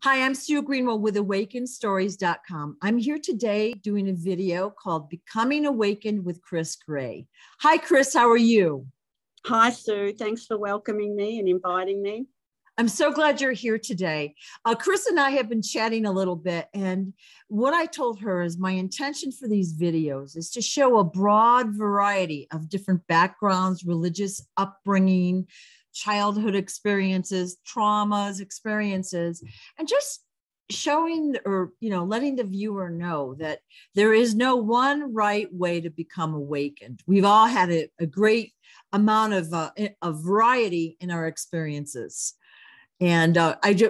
Hi, I'm Sue Greenwell with awakenedstories.com. I'm here today doing a video called Becoming Awakened with Chris Gray. Hi, Chris. How are you? Hi, Sue. Thanks for welcoming me and inviting me. I'm so glad you're here today. Chris and I have been chatting a little bit, and what I told her is my intention for these videos is to show a broad variety of different backgrounds, religious upbringing, childhood experiences, traumas, experiences, and just showing or, letting the viewer know that there is no one right way to become awakened. We've all had a great amount of variety in our experiences. And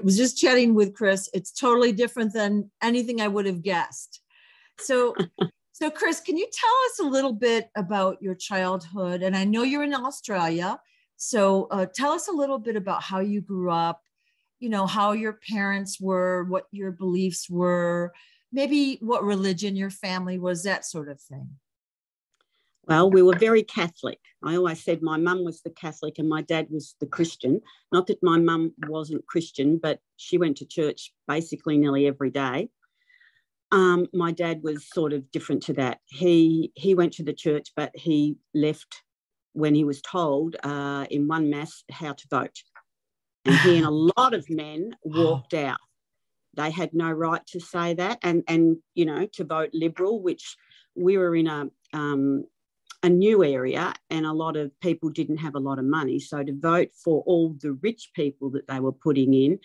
was just chatting with Chris. It's totally different than anything I would have guessed. So Chris, can you tell us a little bit about your childhood? And I know you're in Australia. So tell us a little bit about how you grew up, how your parents were, what your beliefs were, maybe what religion your family was, that sort of thing. Well, we were very Catholic. I always said my mum was the Catholic and my dad was the Christian. Not that my mum wasn't Christian, but she went to church basically nearly every day. My dad was sort of different to that. He went to the church, but he left when he was told in one mass how to vote. And he and a lot of men walked out. They had no right to say that and to vote Liberal, which we were in a new area and a lot of people didn't have a lot of money. So to vote for all the rich people that they were putting in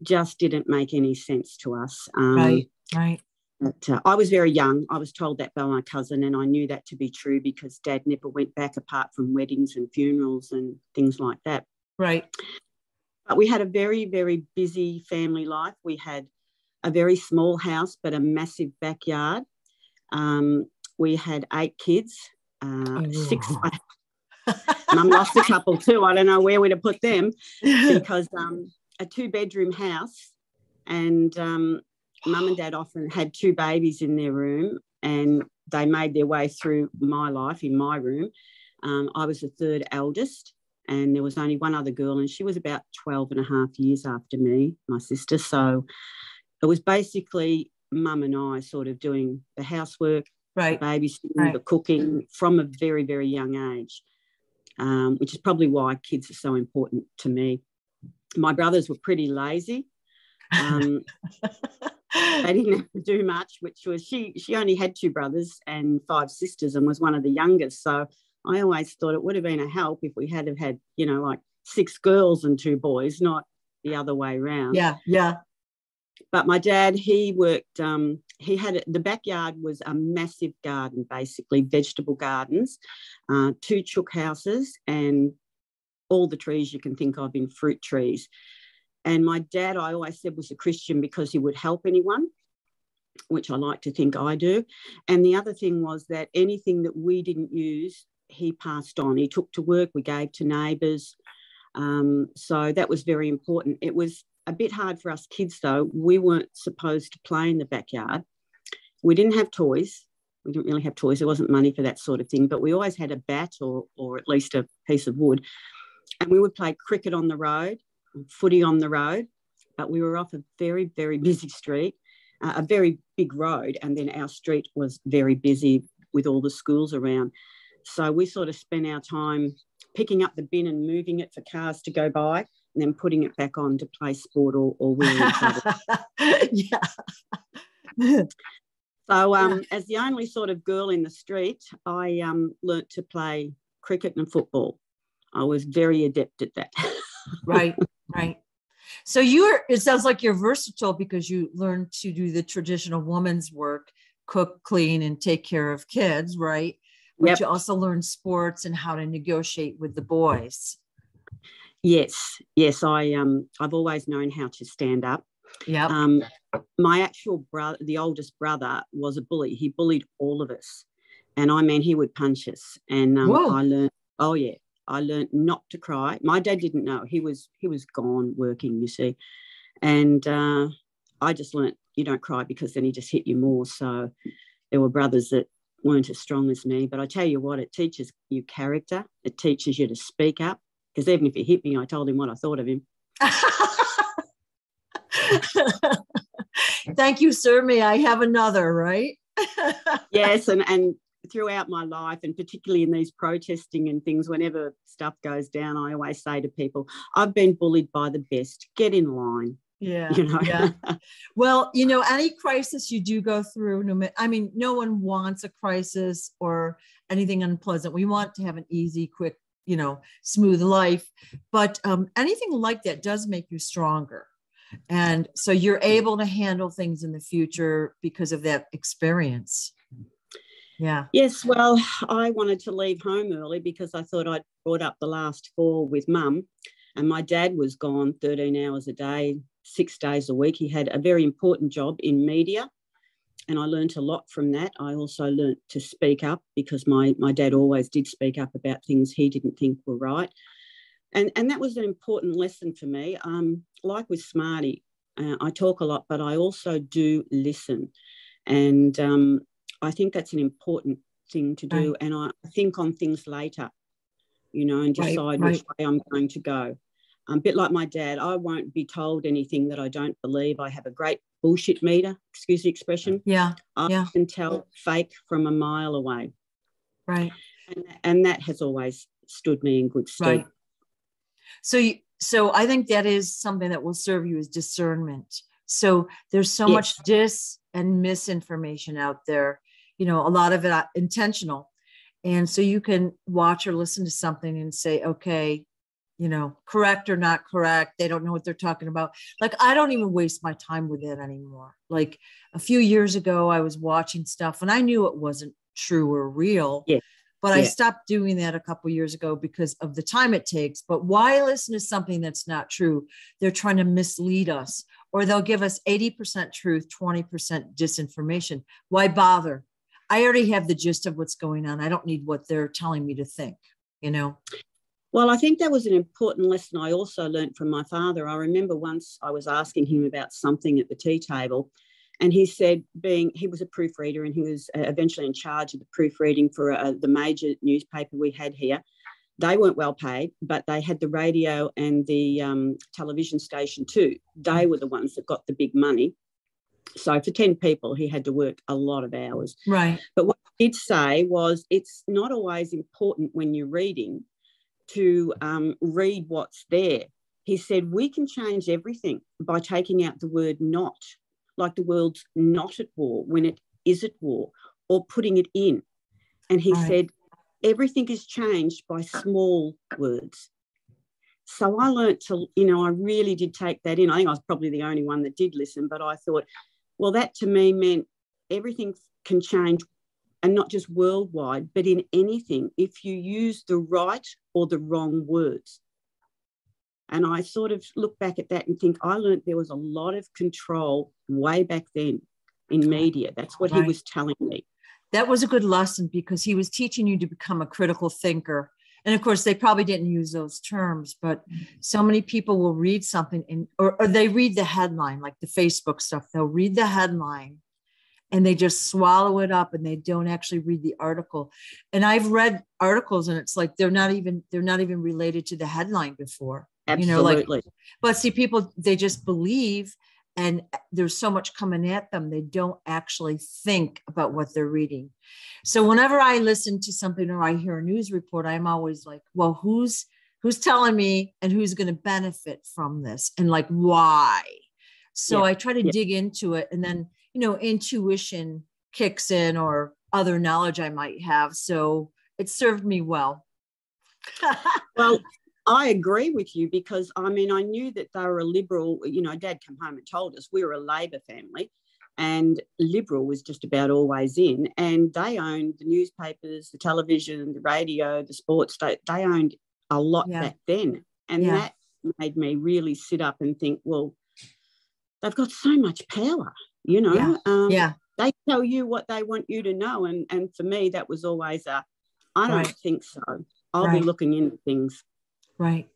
just didn't make any sense to us. Right. But I was very young. I was told that by my cousin, and I knew that to be true because Dad never went back apart from weddings and funerals and things like that. Right. But we had a very, very busy family life. We had a very small house, but a massive backyard. We had 8 kids. 6. Mum lost a couple too. I don't know where we'd have put them because a 2-bedroom house, and Mum and Dad often had 2 babies in their room, and they made their way through my life in my room. I was the 3rd eldest, and there was only one other girl, and she was about 12 and a half years after me, my sister. So it was basically Mum and I sort of doing the housework, right, the babysitting, the cooking from a very, very young age, which is probably why kids are so important to me. My brothers were pretty lazy. They didn't have to do much, which was she only had 2 brothers and 5 sisters and was one of the youngest. So I always thought it would have been a help if we had 6 girls and 2 boys, not the other way around. Yeah. But my dad, he worked, the backyard was a massive garden, basically, vegetable gardens, 2 chook houses and all the trees you can think of in fruit trees. And my dad, I always said, was a Christian because he would help anyone, which I like to think I do. And the other thing was that anything that we didn't use, he passed on. He took to work, we gave to neighbours. So that was very important. It was a bit hard for us kids, though. We weren't supposed to play in the backyard. We didn't have toys. We didn't really have toys. There wasn't money for that sort of thing. But we always had a bat or at least a piece of wood. And we would play cricket on the road, footy on the road. But we were off a very, very busy street, a very big road. And then our street was very busy with all the schools around. So we sort of spent our time picking up the bin and moving it for cars to go by, and then putting it back on to play sport or we were in trouble. Yeah. So as the only sort of girl in the street, I learnt to play cricket and football. I was very adept at that. Right. So it sounds like you're versatile because you learned to do the traditional woman's work, cook, clean, and take care of kids, right? But Yep. You also learned sports and how to negotiate with the boys. Yes. I've always known how to stand up. Yeah. My actual brother, the oldest brother, was a bully. He bullied all of us, and he would punch us. And I learned not to cry. My dad didn't know. He was gone working, you see, and I just learnt you don't cry because then he just hit you more. So there were brothers that weren't as strong as me, but I tell you what, it teaches you character. It teaches you to speak up, because even if he hit me, I told him what I thought of him. Thank you, sir. May I have another, right? Yes, and throughout my life, and particularly in these protesting and things, whenever stuff goes down, I always say to people, I've been bullied by the best. Get in line. Yeah. Yeah. Well, any crisis you do go through, no one wants a crisis or anything unpleasant. We want to have an easy, quick, smooth life. But anything like that does make you stronger. And so you're able to handle things in the future because of that experience. Yeah. Yes. Well, I wanted to leave home early because I thought I'd brought up the last 4 with Mum, and my dad was gone 13 hours a day, 6 days a week. He had a very important job in media, and I learned a lot from that. I also learned to speak up because my dad always did speak up about things he didn't think were right. And that was an important lesson for me. Like with Smarty, I talk a lot, but I also do listen. And I think that's an important thing to do. Right. And I think on things later, and decide which way I'm going to go. A bit like my dad, I won't be told anything that I don't believe. I have a great bullshit meter, excuse the expression. Yeah. I can tell fake from a mile away. Right. And that has always stood me in good stead. Right. So I think that is something that will serve you as discernment. So there's so much dis and misinformation out there, a lot of it intentional. And so you can watch or listen to something and say, okay, correct or not correct. They don't know what they're talking about. Like, I don't even waste my time with it anymore. Like a few years ago, I was watching stuff and I knew it wasn't true or real. Yeah. But I stopped doing that a couple of years ago because of the time it takes. But why listen to something that's not true? They're trying to mislead us, or they'll give us 80% truth, 20% disinformation. Why bother? I already have the gist of what's going on. I don't need what they're telling me to think, Well, I think that was an important lesson I also learned from my father. I remember once I was asking him about something at the tea table, and he said, he was a proofreader and he was eventually in charge of the proofreading for the major newspaper we had here. They weren't well paid, but they had the radio and the television station too. They were the ones that got the big money. So for 10 people, he had to work a lot of hours. Right. But what he did say was, it's not always important when you're reading to read what's there. He said, we can change everything by taking out the word not, like the world's not at war when it is at war, or putting it in. And he said, everything is changed by small words. So I learned to, I really did take that in. I think I was probably the only one that did listen, but I thought, well, that to me meant everything can change, and not just worldwide, but in anything, if you use the right or the wrong words. And I sort of look back at that and think, I learned there was a lot of control way back then in media. That's what he was telling me. That was a good lesson because he was teaching you to become a critical thinker. And of course, they probably didn't use those terms, but so many people will read something or they read the headline, like the Facebook stuff. They'll read the headline and they just swallow it up and they don't actually read the article. And I've read articles and it's like they're not even related to the headline before. Absolutely. But see, people, they just believe, and there's so much coming at them, they don't actually think about what they're reading. So whenever I listen to something or I hear a news report, I'm always like, well, who's telling me and who's going to benefit from this and like why? So I try to dig into it, and then, intuition kicks in or other knowledge I might have. So it served me well. Well, I agree with you because, I knew that they were a Liberal. Dad came home and told us we were a Labor family, and Liberal was just about always in, and they owned the newspapers, the television, the radio, the sports. They owned a lot back then. And that made me really sit up and think, well, they've got so much power, They tell you what they want you to know. And for me, that was always I don't think so. I'll be looking into things. Right.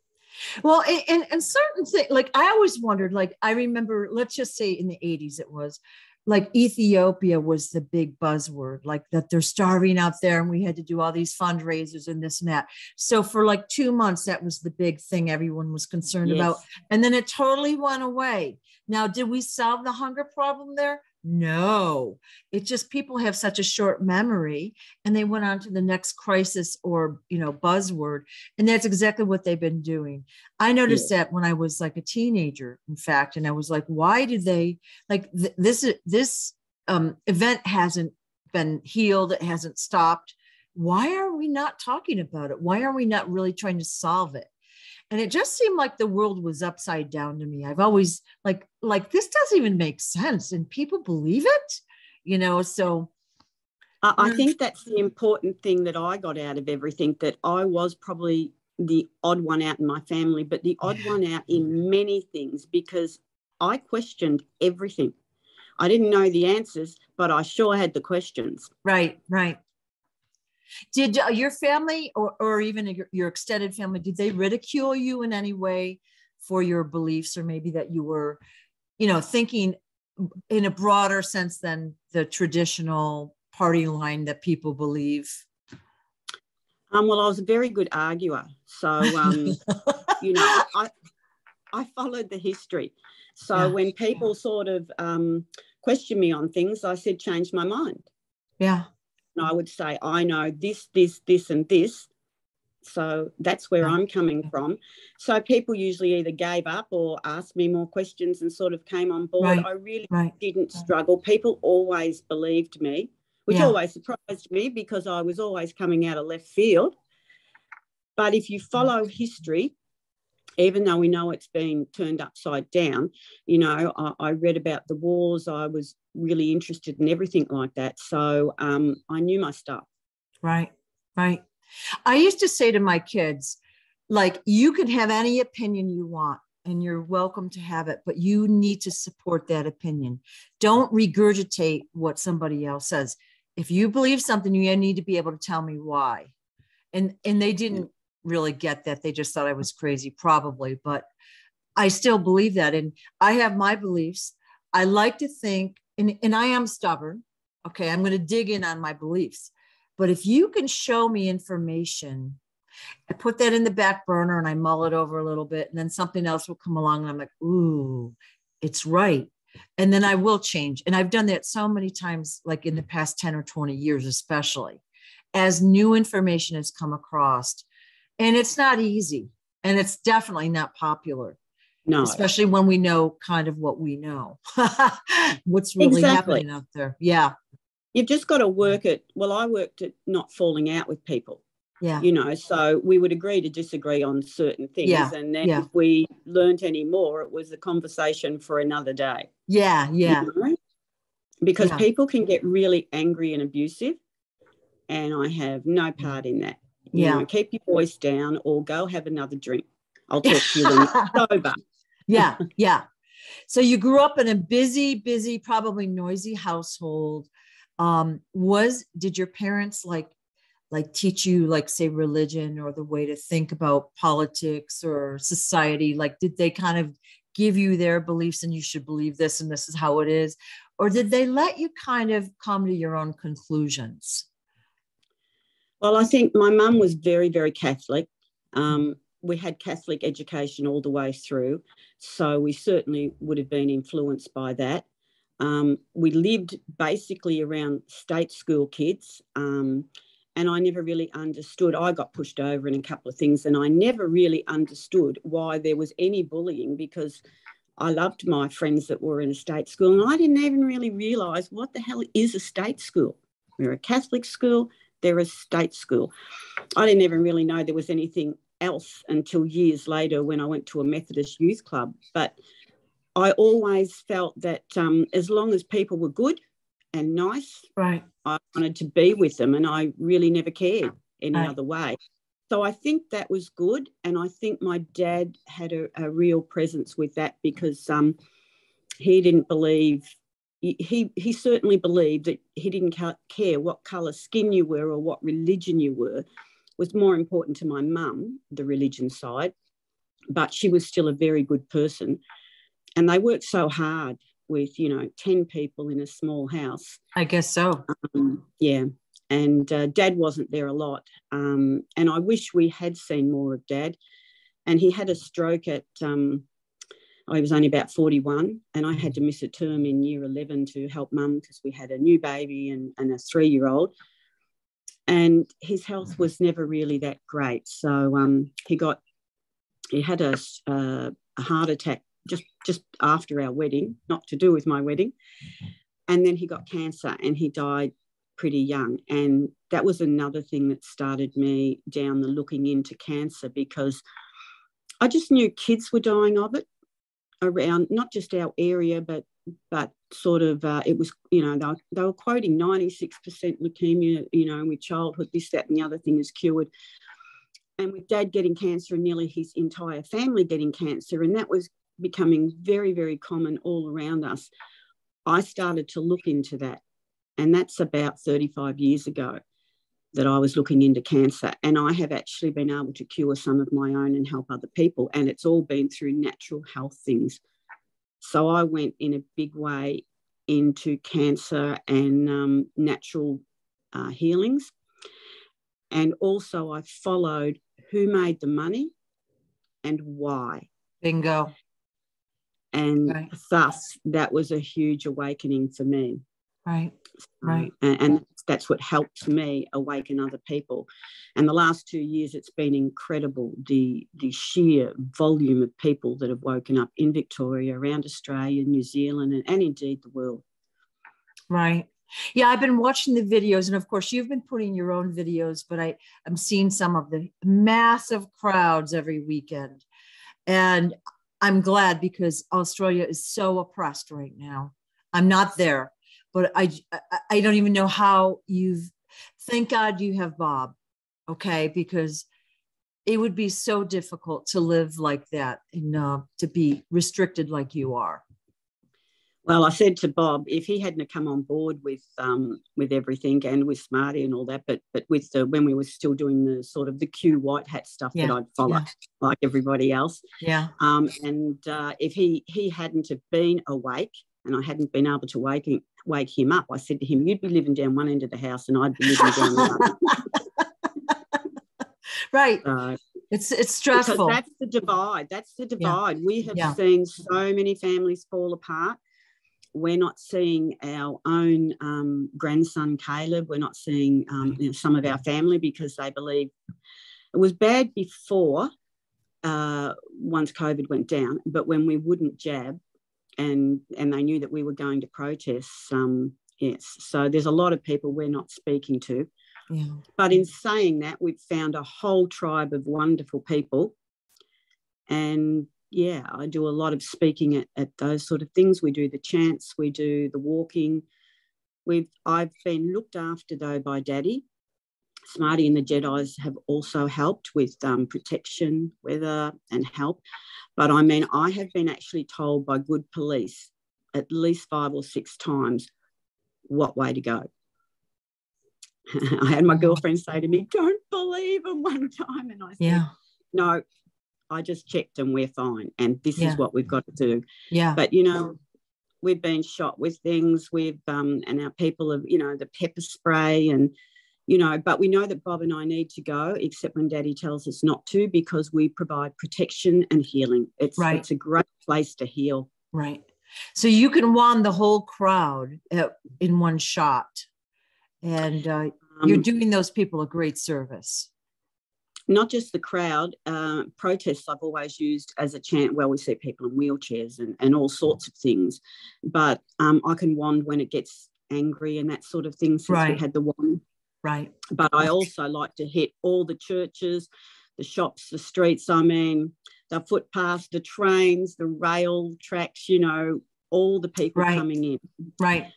Well, and certain things, like I always wondered, like I remember, let's just say in the 80s it was, like Ethiopia was the big buzzword, like that they're starving out there and we had to do all these fundraisers and this and that. So for like 2 months, that was the big thing everyone was concerned about. And then it totally went away. Now, did we solve the hunger problem there? No, it's just people have such a short memory and they went on to the next crisis or, buzzword. And that's exactly what they've been doing. I noticed that when I was like a teenager, in fact, and I was like, why did they like this event hasn't been healed. It hasn't stopped. Why are we not talking about it? Why are we not really trying to solve it? And it just seemed like the world was upside down to me. I've always like this doesn't even make sense. And people believe it, so. I think that's the important thing that I got out of everything, that I was probably the odd one out in my family, but the odd one out in many things, because I questioned everything. I didn't know the answers, but I sure had the questions. Right. Did your family or even your extended family, did they ridicule you in any way for your beliefs, or maybe that you were, thinking in a broader sense than the traditional party line that people believe? Well, I was a very good arguer. So, I followed the history. So when people sort of question me on things, I said, change my mind. Yeah. And I would say, I know this, and this. So that's where I'm coming from. So people usually either gave up or asked me more questions and sort of came on board. I really didn't struggle. People always believed me, which always surprised me because I was always coming out of left field. But if you follow history, even though we know it's been turned upside down, I read about the wars. I was really interested in everything like that. So I knew my stuff. Right. I used to say to my kids, like, you can have any opinion you want and you're welcome to have it, but you need to support that opinion. Don't regurgitate what somebody else says. If you believe something, you need to be able to tell me why. And they didn't really get that. They just thought I was crazy, probably, but I still believe that. And I have my beliefs. I like to think, and I am stubborn. Okay. I'm going to dig in on my beliefs, but if you can show me information, I put that in the back burner and I mull it over a little bit, and then something else will come along and I'm like, ooh, it's right. And then I will change. And I've done that so many times, like in the past 10 or 20 years, especially as new information has come across. And it's not easy, and it's definitely not popular. No, especially when we know kind of what we know, what's really happening out there. Yeah. You've just got to work it. Well, I worked at not falling out with people. Yeah. So we would agree to disagree on certain things. Yeah. And then if we learned any more, it was a conversation for another day. Yeah. Because people can get really angry and abusive, and I have no part in that. Keep your voice down or go have another drink. I'll talk to you when you're sober. Yeah. So you grew up in a busy, probably noisy household. Did your parents like teach you, like, say, religion or the way to think about politics or society? Like, did they kind of give you their beliefs and you should believe this and this is how it is? Or did they let you kind of come to your own conclusions? Well, I think my mum was very, very Catholic. We had Catholic education all the way through, so we certainly would have been influenced by that. We lived basically around state school kids, and I never really understood. I got pushed over in a couple of things, and I never really understood why there was any bullying, because I loved my friends that were in a state school, and I didn't even really realise what the hell is a state school. We're a Catholic school. They're a state school. I didn't even really know there was anything else until years later when I went to a Methodist youth club. But I always felt that as long as people were good and nice, I wanted to be with them, and I really never cared any other way. So I think that was good, and I think my dad had a real presence with that, because he didn't believe... He certainly believed that he didn't care what colour skin you were or what religion you were. It was more important to my mum, the religion side, but she was still a very good person. And they worked so hard. with, you know, 10 people in a small house. I guess so. Yeah. And Dad wasn't there a lot. And I wish we had seen more of Dad. And he had a stroke at, I was only about 41, and I had to miss a term in year 11 to help Mum because we had a new baby and a 3-year-old. And his health was never really that great. So he had a heart attack just after our wedding, not to do with my wedding. And then he got cancer and he died pretty young. And that was another thing that started me down the looking into cancer, because I just knew kids were dying of it around not just our area, but sort of it was, you know, they were quoting 96% leukemia, you know, with childhood, this, that, and the other thing is cured. And with Dad getting cancer and nearly his entire family getting cancer, and that was becoming very, very common all around us, I started to look into that. And that's about 35 years ago that I was looking into cancer. And I have actually been able to cure some of my own and help other people. And it's all been through natural health things. So I went in a big way into cancer and natural healings. And also I followed who made the money and why. Bingo. And thus, that was a huge awakening for me. Right, right. And that's what helped me awaken other people. And the last 2 years, it's been incredible, the sheer volume of people that have woken up in Victoria, around Australia, New Zealand, and indeed the world. Right. Yeah, I've been watching the videos, and of course, you've been putting your own videos, but I'm seeing some of the massive crowds every weekend. And I'm glad, because Australia is so oppressed right now. I'm not there, but I don't even know how thank God you have Bob, okay? Because it would be so difficult to live like that and to be restricted like you are. Well, I said to Bob, if he hadn't come on board with everything and with Smarty and all that, but with when we were still doing the sort of the Q white hat stuff that I'd follow like everybody else. Yeah. And if he hadn't have been awake and I hadn't been able to wake him up, I said to him, you'd be living down one end of the house and I'd be living down the other. Right. It's stressful. Because that's the divide. That's the divide. Yeah. We have seen so many families fall apart. We're not seeing our own grandson, Caleb. We're not seeing some of our family, because they believe it was bad before, once COVID went down. But when we wouldn't jab and they knew that we were going to protests, yes. So there's a lot of people we're not speaking to. Yeah. But in saying that, we've found a whole tribe of wonderful people. And yeah, I do a lot of speaking at those sort of things. We do the chants, we do the walking. I've been looked after, though, by Daddy. Smarty and the Jedis have also helped with protection, weather and help. But I mean, I have been actually told by good police at least 5 or 6 times what way to go. I had my girlfriend say to me, don't believe him, one time. And I said, no, I just checked and we're fine. And this is what we've got to do. Yeah. But, you know, we've been shot with things. And our people have, you know, the pepper spray and, you know, but we know that Bob and I need to go, except when Daddy tells us not to, because we provide protection and healing. It's a great place to heal. Right. So you can wand the whole crowd in one shot. And you're doing those people a great service. Not just the crowd, protests I've always used as a chant. Well, we see people in wheelchairs and all sorts of things. But I can wand when it gets angry and that sort of thing, since we had the wand. Right. But I also like to hit all the churches, the shops, the streets, I mean, the footpaths, the trains, the rail tracks, you know, all the people coming in. Right.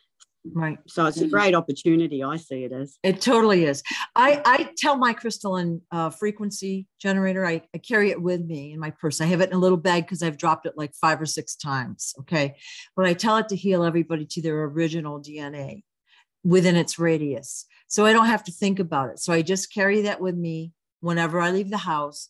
Right. So it's a great opportunity. I see it as. It totally is. I tell my crystalline frequency generator, I carry it with me in my purse. I have it in a little bag because I've dropped it like 5 or 6 times. Okay. But I tell it to heal everybody to their original DNA within its radius. So I don't have to think about it. So I just carry that with me whenever I leave the house.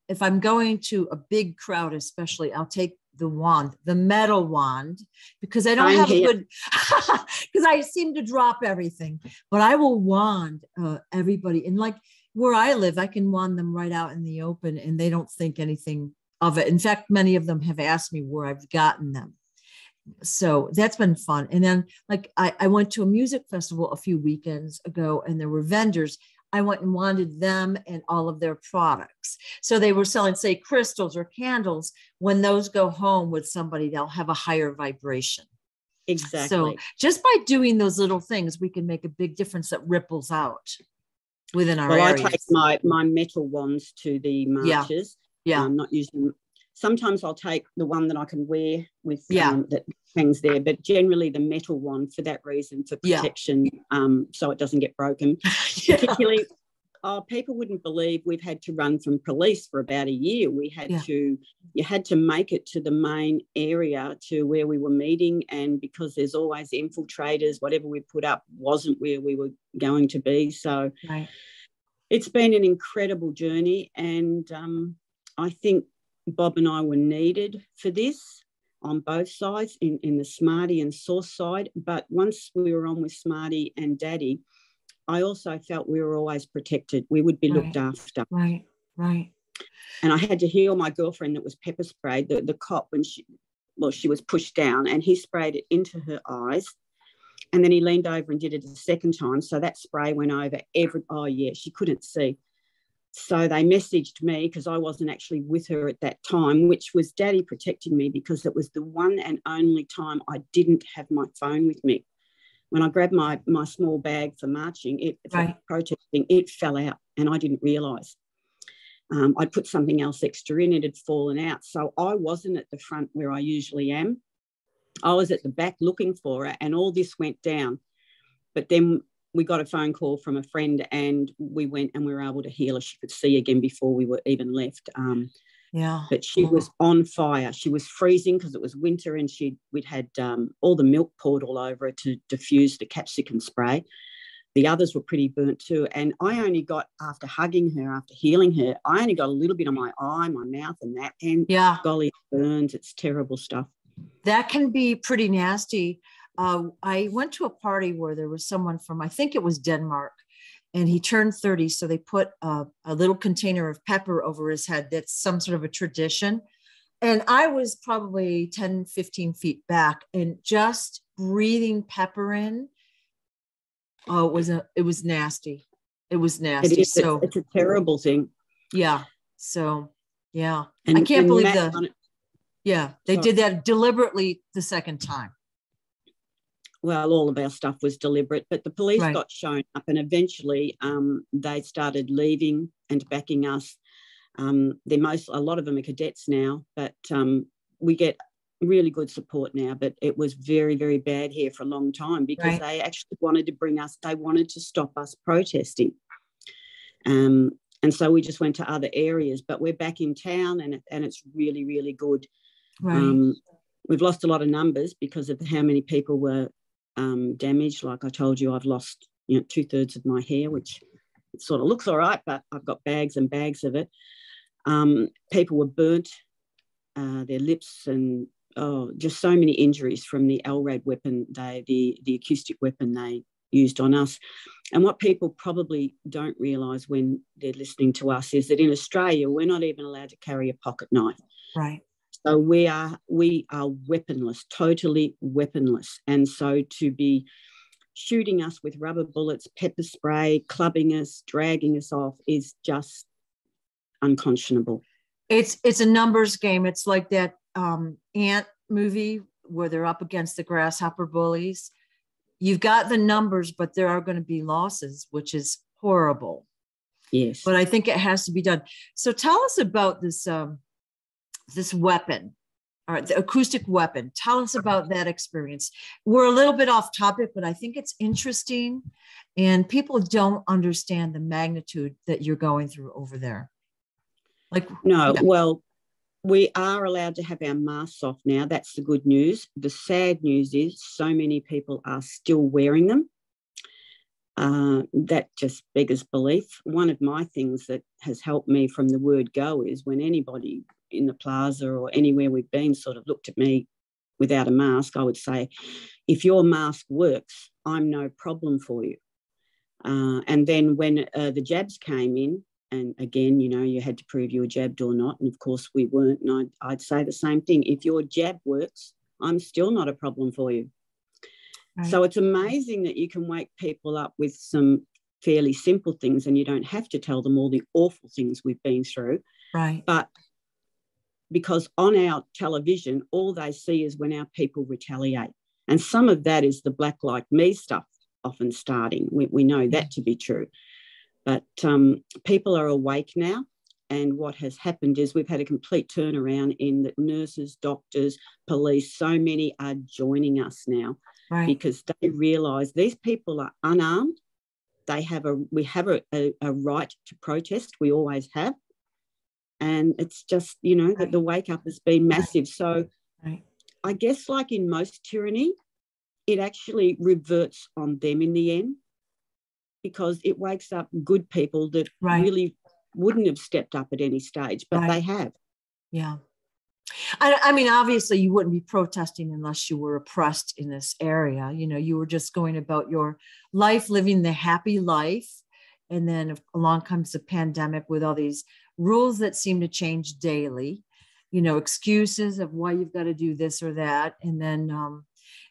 If I'm going to a big crowd, especially, I'll take the wand, the metal wand, because I don't have a good, because I seem to drop everything, but I will wand everybody. And like where I live, I can wand them right out in the open and they don't think anything of it. In fact, many of them have asked me where I've gotten them. So that's been fun. And then like I went to a music festival a few weekends ago and there were vendors. I went and wanted them and all of their products. So they were selling, say, crystals or candles. When those go home with somebody, they'll have a higher vibration. Exactly. So just by doing those little things, we can make a big difference that ripples out within our areas. I take my metal wands to the marches. Yeah. I'm not using them. Sometimes I'll take the one that I can wear with that hangs there, but generally the metal wand for that reason, for protection, so it doesn't get broken. Particularly, people wouldn't believe we've had to run from police for about a year. We had you had to make it to the main area to where we were meeting, and because there's always infiltrators, whatever we put up wasn't where we were going to be. So it's been an incredible journey, and I think Bob and I were needed for this on both sides, in the Smarty and Source side. But once we were on with Smarty and Daddy, I also felt we were always protected. We would be looked after. Right. And I had to heal my girlfriend that was pepper sprayed, the cop, when she was pushed down, and he sprayed it into her eyes. And then he leaned over and did it a second time. So that spray went over she couldn't see. So they messaged me, because I wasn't actually with her at that time, which was Daddy protecting me, because it was the one and only time I didn't have my phone with me. When I grabbed my small bag for marching, for protesting, it fell out and I didn't realise. I'd put something else extra in, it had fallen out. So I wasn't at the front where I usually am. I was at the back looking for it, and all this went down. But then we got a phone call from a friend and we went and we were able to heal her. She could see again before we were even left. But she was on fire. She was freezing because it was winter, and we'd had all the milk poured all over her to diffuse the capsicum spray. The others were pretty burnt too. And I only got, after hugging her, after healing her, I only got a little bit on my eye, my mouth and that. And golly, it burns. It's terrible stuff. That can be pretty nasty. I went to a party where there was someone from, I think it was Denmark, and he turned 30. So they put a little container of pepper over his head. That's some sort of a tradition. And I was probably 10, 15 feet back, and just breathing pepper in, it was nasty. It was nasty. It's a terrible thing. Yeah. So, yeah. I can't believe they did that deliberately the second time. Well, all of our stuff was deliberate, but the police got shown up, and eventually they started leaving and backing us. A lot of them are cadets now, but we get really good support now. But it was very, very bad here for a long time, because they actually wanted to they wanted to stop us protesting. And so we just went to other areas, but we're back in town, and it's really, really good. We've lost a lot of numbers because of how many people were damaged. Like I told you, I've lost 2/3 of my hair, which it sort of looks all right, but I've got bags and bags of it. People were burnt, their lips, and just so many injuries from the LRAD weapon, the acoustic weapon they used on us. And what people probably don't realise when they're listening to us is that in Australia, we're not even allowed to carry a pocket knife. Right. So we are weaponless, totally weaponless. And so to be shooting us with rubber bullets, pepper spray, clubbing us, dragging us off is just unconscionable. It's a numbers game. It's like that Ant movie where they're up against the grasshopper bullies. You've got the numbers, but there are going to be losses, which is horrible. Yes. But I think it has to be done. So tell us about this this weapon, or the acoustic weapon. Tell us about that experience. We're a little bit off topic, but I think it's interesting, and people don't understand the magnitude that you're going through over there. Well, we are allowed to have our masks off now. That's the good news. The sad news is so many people are still wearing them. That just beggars belief. One of my things that has helped me from the word go is when anybody in the plaza or anywhere we've been sort of looked at me without a mask, I would say, if your mask works, I'm no problem for you. And then when the jabs came in, and again, you know, you had to prove you were jabbed or not. And of course we weren't. And I'd say the same thing. If your jab works, I'm still not a problem for you. Right. So it's amazing that you can wake people up with some fairly simple things and you don't have to tell them all the awful things we've been through. Right. But because on our television, all they see is when our people retaliate. And some of that is the Black Like Me stuff often starting. We know that to be true. But people are awake now. And what has happened is we've had a complete turnaround in that nurses, doctors, police, so many are joining us now. Right. Because they realise these people are unarmed. We have a right to protest. We always have. And it's just, you know, that the wake up has been massive. So I guess like in most tyranny, it actually reverts on them in the end, because it wakes up good people that really wouldn't have stepped up at any stage, but they have. Yeah. I mean, obviously you wouldn't be protesting unless you were oppressed in this area. You know, you were just going about your life, living the happy life. And then along comes the pandemic with all these rules that seem to change daily, you know, excuses of why you've got to do this or that. And then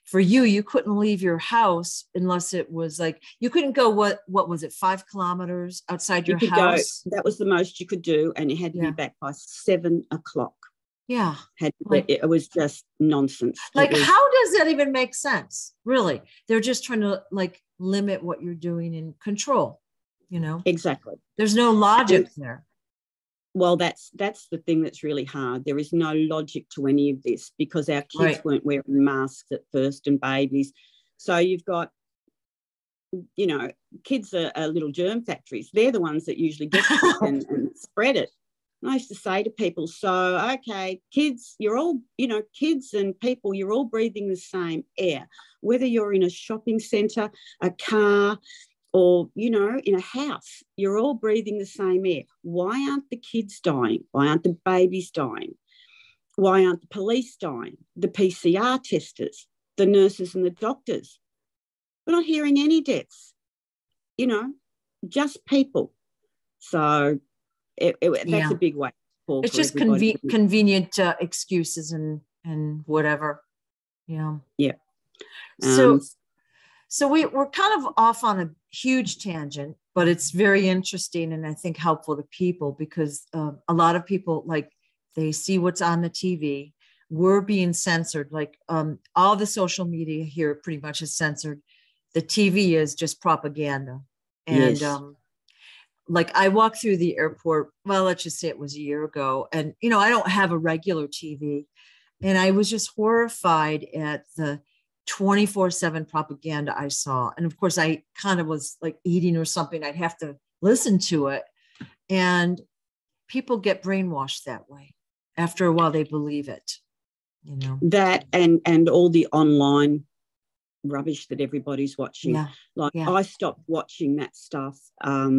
for you couldn't leave your house unless it was like, you couldn't go, what was it, 5 kilometers outside your house? That was the most you could do. And you had to be back by 7 o'clock. Yeah. It was just nonsense. Like, how does that even make sense? Really? They're just trying to like limit what you're doing and control, you know? Exactly. There's no logic there. Well, that's the thing that's really hard. There is no logic to any of this because our kids weren't wearing masks at first and babies. So you've got, you know, kids are little germ factories. They're the ones that usually get sick and spread it. And I used to say to people, so, okay, kids, you're all, you know, kids and people, you're all breathing the same air, whether you're in a shopping centre, a car, or, you know, in a house, you're all breathing the same air. Why aren't the kids dying? Why aren't the babies dying? Why aren't the police dying? The PCR testers, the nurses and the doctors? We're not hearing any deaths, you know, just people. So that's a big way. It's just convenient excuses and whatever. Yeah. Yeah. So we're kind of off on a huge tangent, but it's very interesting and I think helpful to people because a lot of people, like, they see what's on the TV. We're being censored. Like all the social media here pretty much is censored. The TV is just propaganda. And like I walked through the airport, well, let's just say it was a year ago. And, you know, I don't have a regular TV. And I was just horrified at the 24/7 propaganda I saw. And of course, I kind of was like eating or something. I'd have to listen to it. And people get brainwashed that way. After a while, they believe it, you know. That and all the online rubbish that everybody's watching. I stopped watching that stuff, I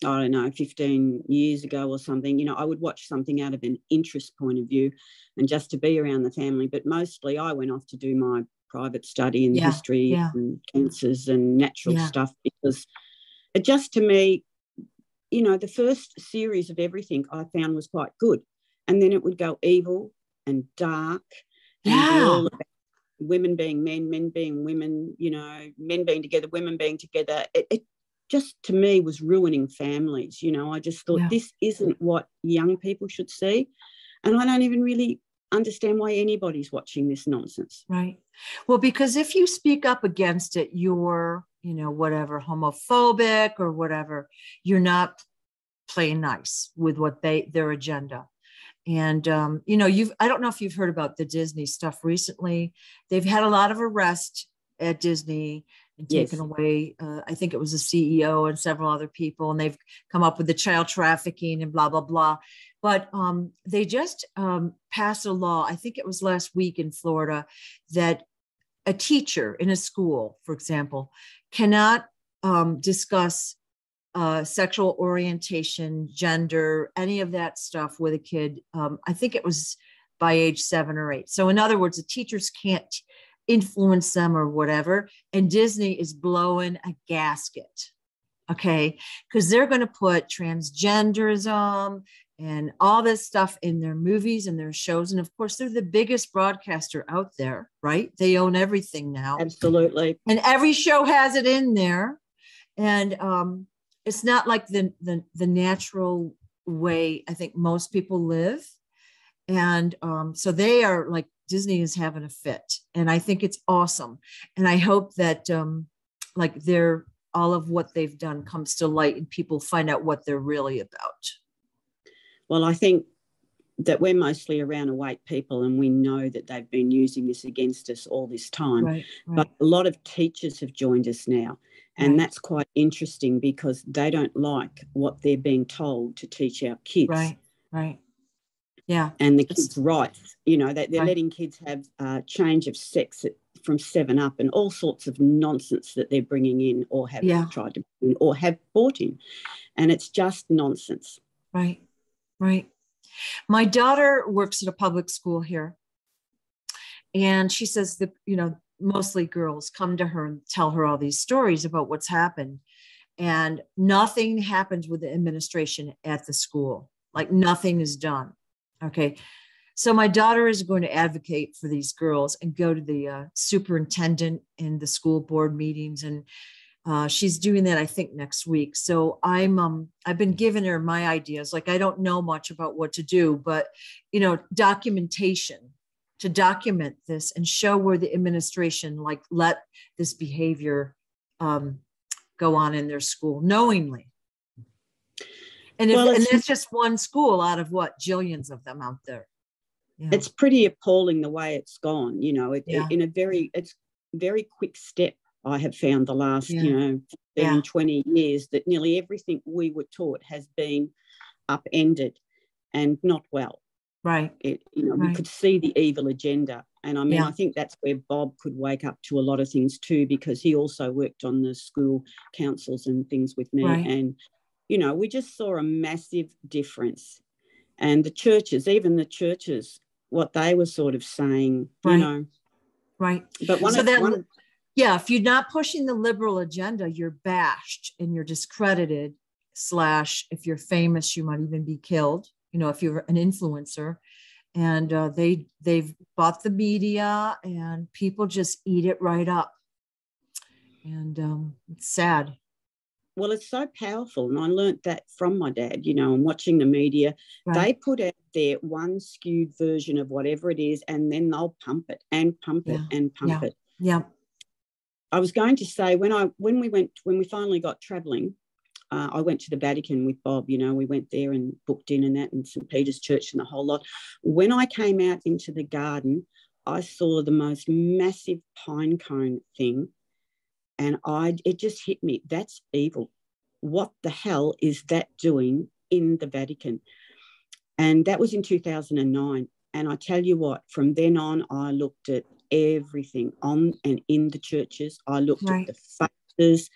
don't know, 15 years ago or something. You know, I would watch something out of an interest point of view and just to be around the family. But mostly I went off to do my private study in history and cancers and natural stuff because it just, to me, you know, the first series of everything I found was quite good. And then it would go evil and dark and be all about women being men, men being women, you know, men being together, women being together. It just, to me, was ruining families. You know, I just thought this isn't what young people should see. And I don't even really understand why anybody's watching this nonsense. Right. Well, because if you speak up against it, you're, you know, whatever, homophobic or whatever, you're not playing nice with what their agenda. And, you know, I don't know if you've heard about the Disney stuff recently. They've had a lot of arrests at Disney and taken away, I think it was the CEO and several other people, and they've come up with the child trafficking and blah, blah, blah. But they just passed a law, I think it was last week in Florida, that a teacher in a school, for example, cannot discuss sexual orientation, gender, any of that stuff with a kid. I think it was by age 7 or 8. So in other words, the teachers can't influence them or whatever. And Disney is blowing a gasket. Okay. Because they're going to put transgenderism and all this stuff in their movies and their shows. And of course, they're the biggest broadcaster out there, right? They own everything now. Absolutely. And every show has it in there. And it's not like the natural way I think most people live. And so they are like, Disney is having a fit. And I think it's awesome. And I hope that like all of what they've done comes to light and people find out what they're really about. Well, I think that we're mostly around awake people and we know that they've been using this against us all this time. Right. But a lot of teachers have joined us now. And that's quite interesting because they don't like what they're being told to teach our kids. Right. Yeah. And the kids' rights, they're letting kids have change of sex from 7 up and all sorts of nonsense that they're bringing in or have tried to bring in or have bought in. And it's just nonsense. Right. My daughter works at a public school here. And she says that, mostly girls come to her and tell her all these stories about what's happened. And nothing happens with the administration at the school. Like nothing is done. Okay. So my daughter is going to advocate for these girls and go to the superintendent in the school board meetings. And she's doing that, I think, next week. So I've been giving her my ideas. Like, I don't know much about what to do, but, documentation to document this and show where the administration, like, let this behavior go on in their school knowingly. And that's just one school out of what, jillions of them out there. Yeah. It's pretty appalling the way it's gone, it's very quick step. I have found the last, 20 years that nearly everything we were taught has been upended and not well. Right. We could see the evil agenda. And I think that's where Bob could wake up to a lot of things too, because he also worked on the school councils and things with me. Right. And, we just saw a massive difference. And the churches, what they were sort of saying, Right. But if you're not pushing the liberal agenda, you're bashed and you're discredited, / if you're famous, you might even be killed, if you're an influencer. And they've bought the media and people just eat it right up. And it's sad. Well, it's so powerful. And I learned that from my dad, and watching the media. Right. They put out their one skewed version of whatever it is, and then they'll pump it and pump it and pump it. Yeah. I was going to say, when we finally got travelling, I went to the Vatican with Bob. We went there and booked in and that, and St. Peter's Church and the whole lot. When I came out into the garden, I saw the most massive pine cone thing, and it just hit me. That's evil. What the hell is that doing in the Vatican? And that was in 2009. And I tell you what, from then on, I looked at everything on and in the churches. I looked at the faces.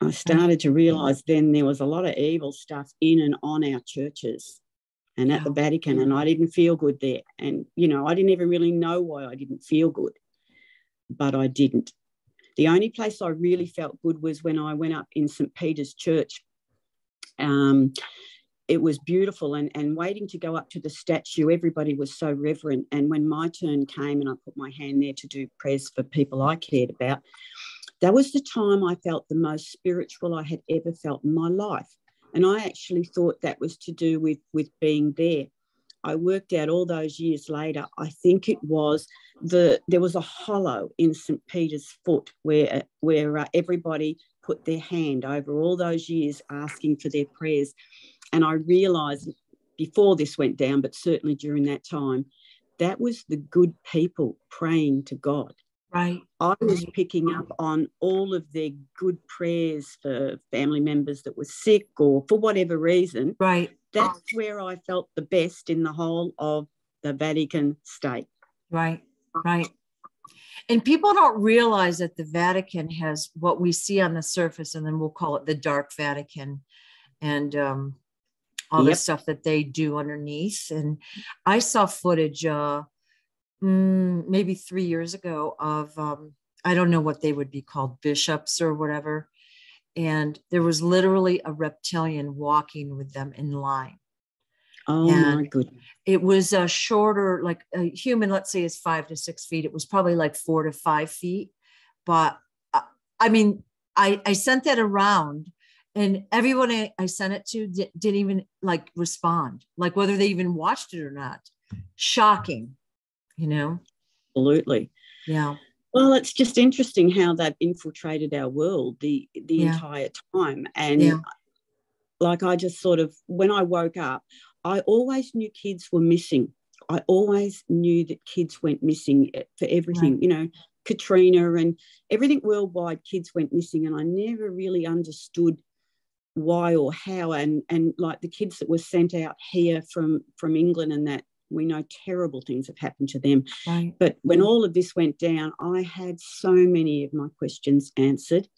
I started to realise then there was a lot of evil stuff in and on our churches and at the Vatican, and I didn't feel good there. And, I didn't even really know why I didn't feel good, but I didn't. The only place I really felt good was when I went up in St. Peter's Church. It was beautiful, and waiting to go up to the statue, everybody was so reverent. And when my turn came and I put my hand there to do prayers for people I cared about, that was the time I felt the most spiritual I had ever felt in my life. And I actually thought that was to do with being there. I worked out all those years later, I think it was there was a hollow in St. Peter's foot where everybody put their hand over all those years asking for their prayers. And I realised before this went down, but certainly during that time, that was the good people praying to God. Right. I was picking up on all of their good prayers for family members that were sick or for whatever reason. Right. That's where I felt the best in the whole of the Vatican state. Right. And people don't realize that the Vatican has what we see on the surface, and then we'll call it the dark Vatican, and all the Yep. stuff that they do underneath. And I saw footage maybe 3 years ago of, I don't know what they would be called, bishops or whatever. And there was literally a reptilian walking with them in line. Oh, and my goodness. it was a shorter, like a human, let's say, is 5 to 6 feet. It was probably like 4 to 5 feet. But I mean, I sent that around, and everyone I sent it to didn't even like respond, like whether they even watched it or not. Shocking, you know? Absolutely. Yeah. Well, it's just interesting how they've infiltrated our world the entire time. And like, I just sort of, when I woke up, I always knew kids were missing. I always knew that kids went missing for everything, Right. you know, Katrina and everything worldwide, kids went missing. And I never really understood why or how. And like the kids that were sent out here from England, and that, we know terrible things have happened to them. Right. But when all of this went down, I had so many of my questions answered.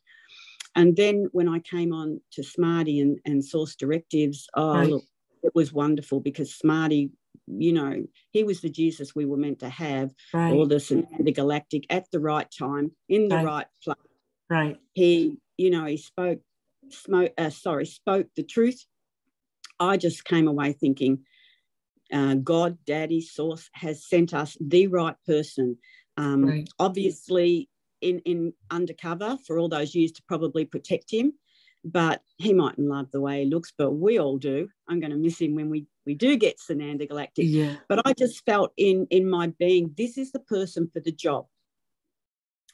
And then when I came on to Smarty and Source Directives, look, it was wonderful, because Smarty, you know, he was the Jesus we were meant to have, or the galactic at the right time, in the right place. Right. He, you know, he spoke the truth. I just came away thinking, God, Daddy, Source has sent us the right person. Obviously in undercover for all those years to probably protect him, but he mightn't love the way he looks, but we all do. I'm going to miss him when we do get Sananda Galactic. Yeah. But I just felt in my being, this is the person for the job.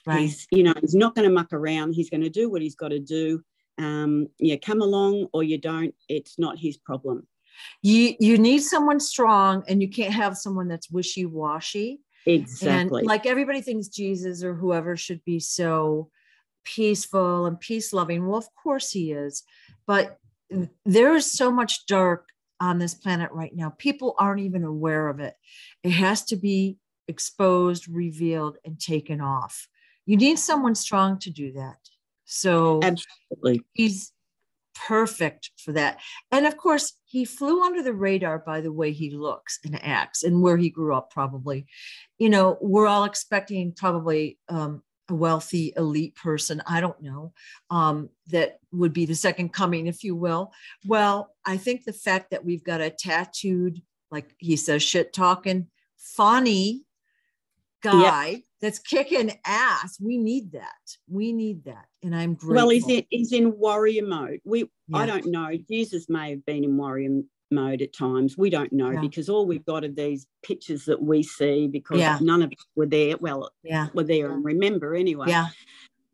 Right. He's not going to muck around. He's going to do what he's got to do. Come along or you don't. It's not his problem. You need someone strong, and you can't have someone that's wishy-washy. Exactly. And like everybody thinks Jesus or whoever should be so peaceful and peace-loving. Well, of course he is. But there is so much dark on this planet right now. People aren't even aware of it. It has to be exposed, revealed, and taken off. You need someone strong to do that. So absolutely, he's perfect for that. And of course, he flew under the radar by the way he looks and acts and where he grew up, probably. You know, we're all expecting probably a wealthy elite person, I don't know, that would be the second coming, if you will. Well, I think the fact that we've got a tattooed, like he says, shit talking, funny guy that's kicking ass. We need that. And I'm grateful. Well, he's in warrior mode. I don't know. Jesus may have been in warrior mode at times. We don't know, because all we've got are these pictures that we see, because none of us were there. Well, were there and remember anyway. Yeah.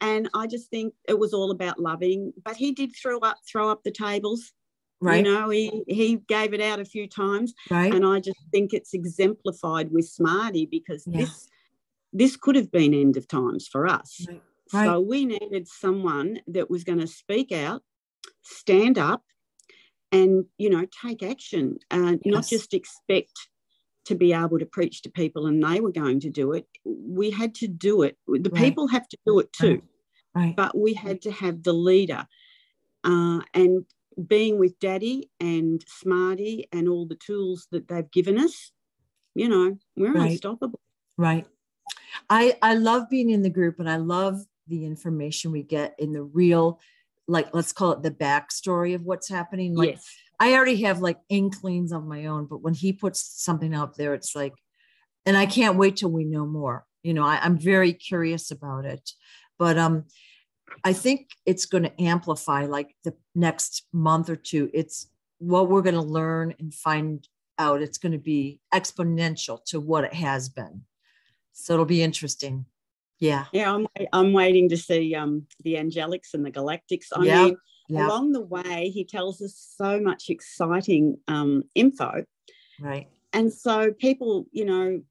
And I just think it was all about loving, but he did throw up the tables. Right. You know, he gave it out a few times. Right. And I just think it's exemplified with Smarty, because this could have been end of times for us. Right. So we needed someone that was going to speak out, stand up, and, you know, take action, and not just expect to be able to preach to people and they were going to do it. We had to do it. The people have to do it too. Right. But we had to have the leader. And being with Daddy and Smarty and all the tools that they've given us, you know, we're unstoppable. Right. I love being in the group, and I love the information we get in the real, like, let's call it the backstory of what's happening. Like, I already have like inklings of my own, but when he puts something out there, it's like, and I can't wait till we know more. You know, I'm very curious about it, but I think it's going to amplify like the next month or two. It's what we're going to learn and find out. It's going to be exponential to what it has been. So it'll be interesting. Yeah. Yeah, I'm waiting to see the angelics and the galactics. I mean, along the way, he tells us so much exciting info. Right. And so people, you know,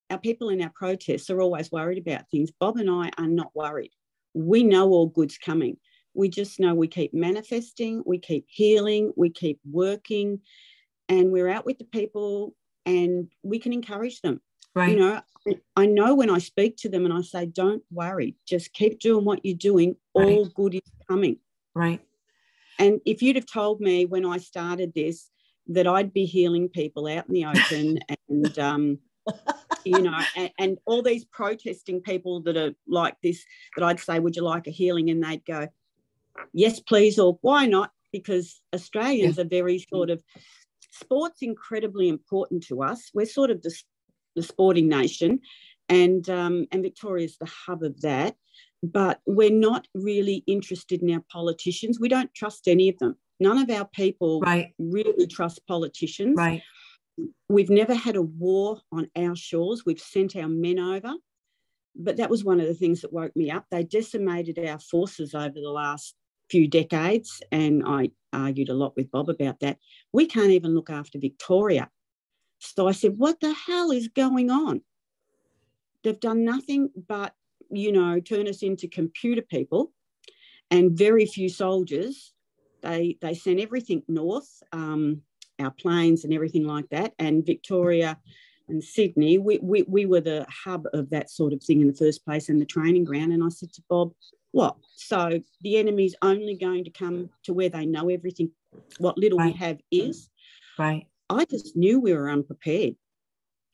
our people in our protests are always worried about things. Bob and I are not worried. We know all good's coming. We just know we keep manifesting, we keep healing, we keep working, and we're out with the people and we can encourage them. You Right. know, I know when I speak to them and I say, don't worry, just keep doing what you're doing. Right. All good is coming. Right. And if you'd have told me when I started this that I'd be healing people out in the open and, you know, and all these protesting people that are like this, that I'd say, would you like a healing? And they'd go, yes, please, or why not? Because Australians are very sort of, sport's incredibly important to us. We're sort of the sporting nation, and Victoria's the hub of that. But we're not really interested in our politicians. We don't trust any of them. None of our people really trust politicians. Right. We've never had a war on our shores. We've sent our men over. But that was one of the things that woke me up. They decimated our forces over the last few decades, and I argued a lot with Bob about that. We can't even look after Victoria. So I said, what the hell is going on? They've done nothing but, you know, turn us into computer people and very few soldiers. They sent everything north, our planes and everything like that. And Victoria and Sydney, we were the hub of that sort of thing in the first place, and the training ground. And I said to Bob, what? So the enemy's only going to come to where they know everything, what little we have is. Right. I just knew we were unprepared.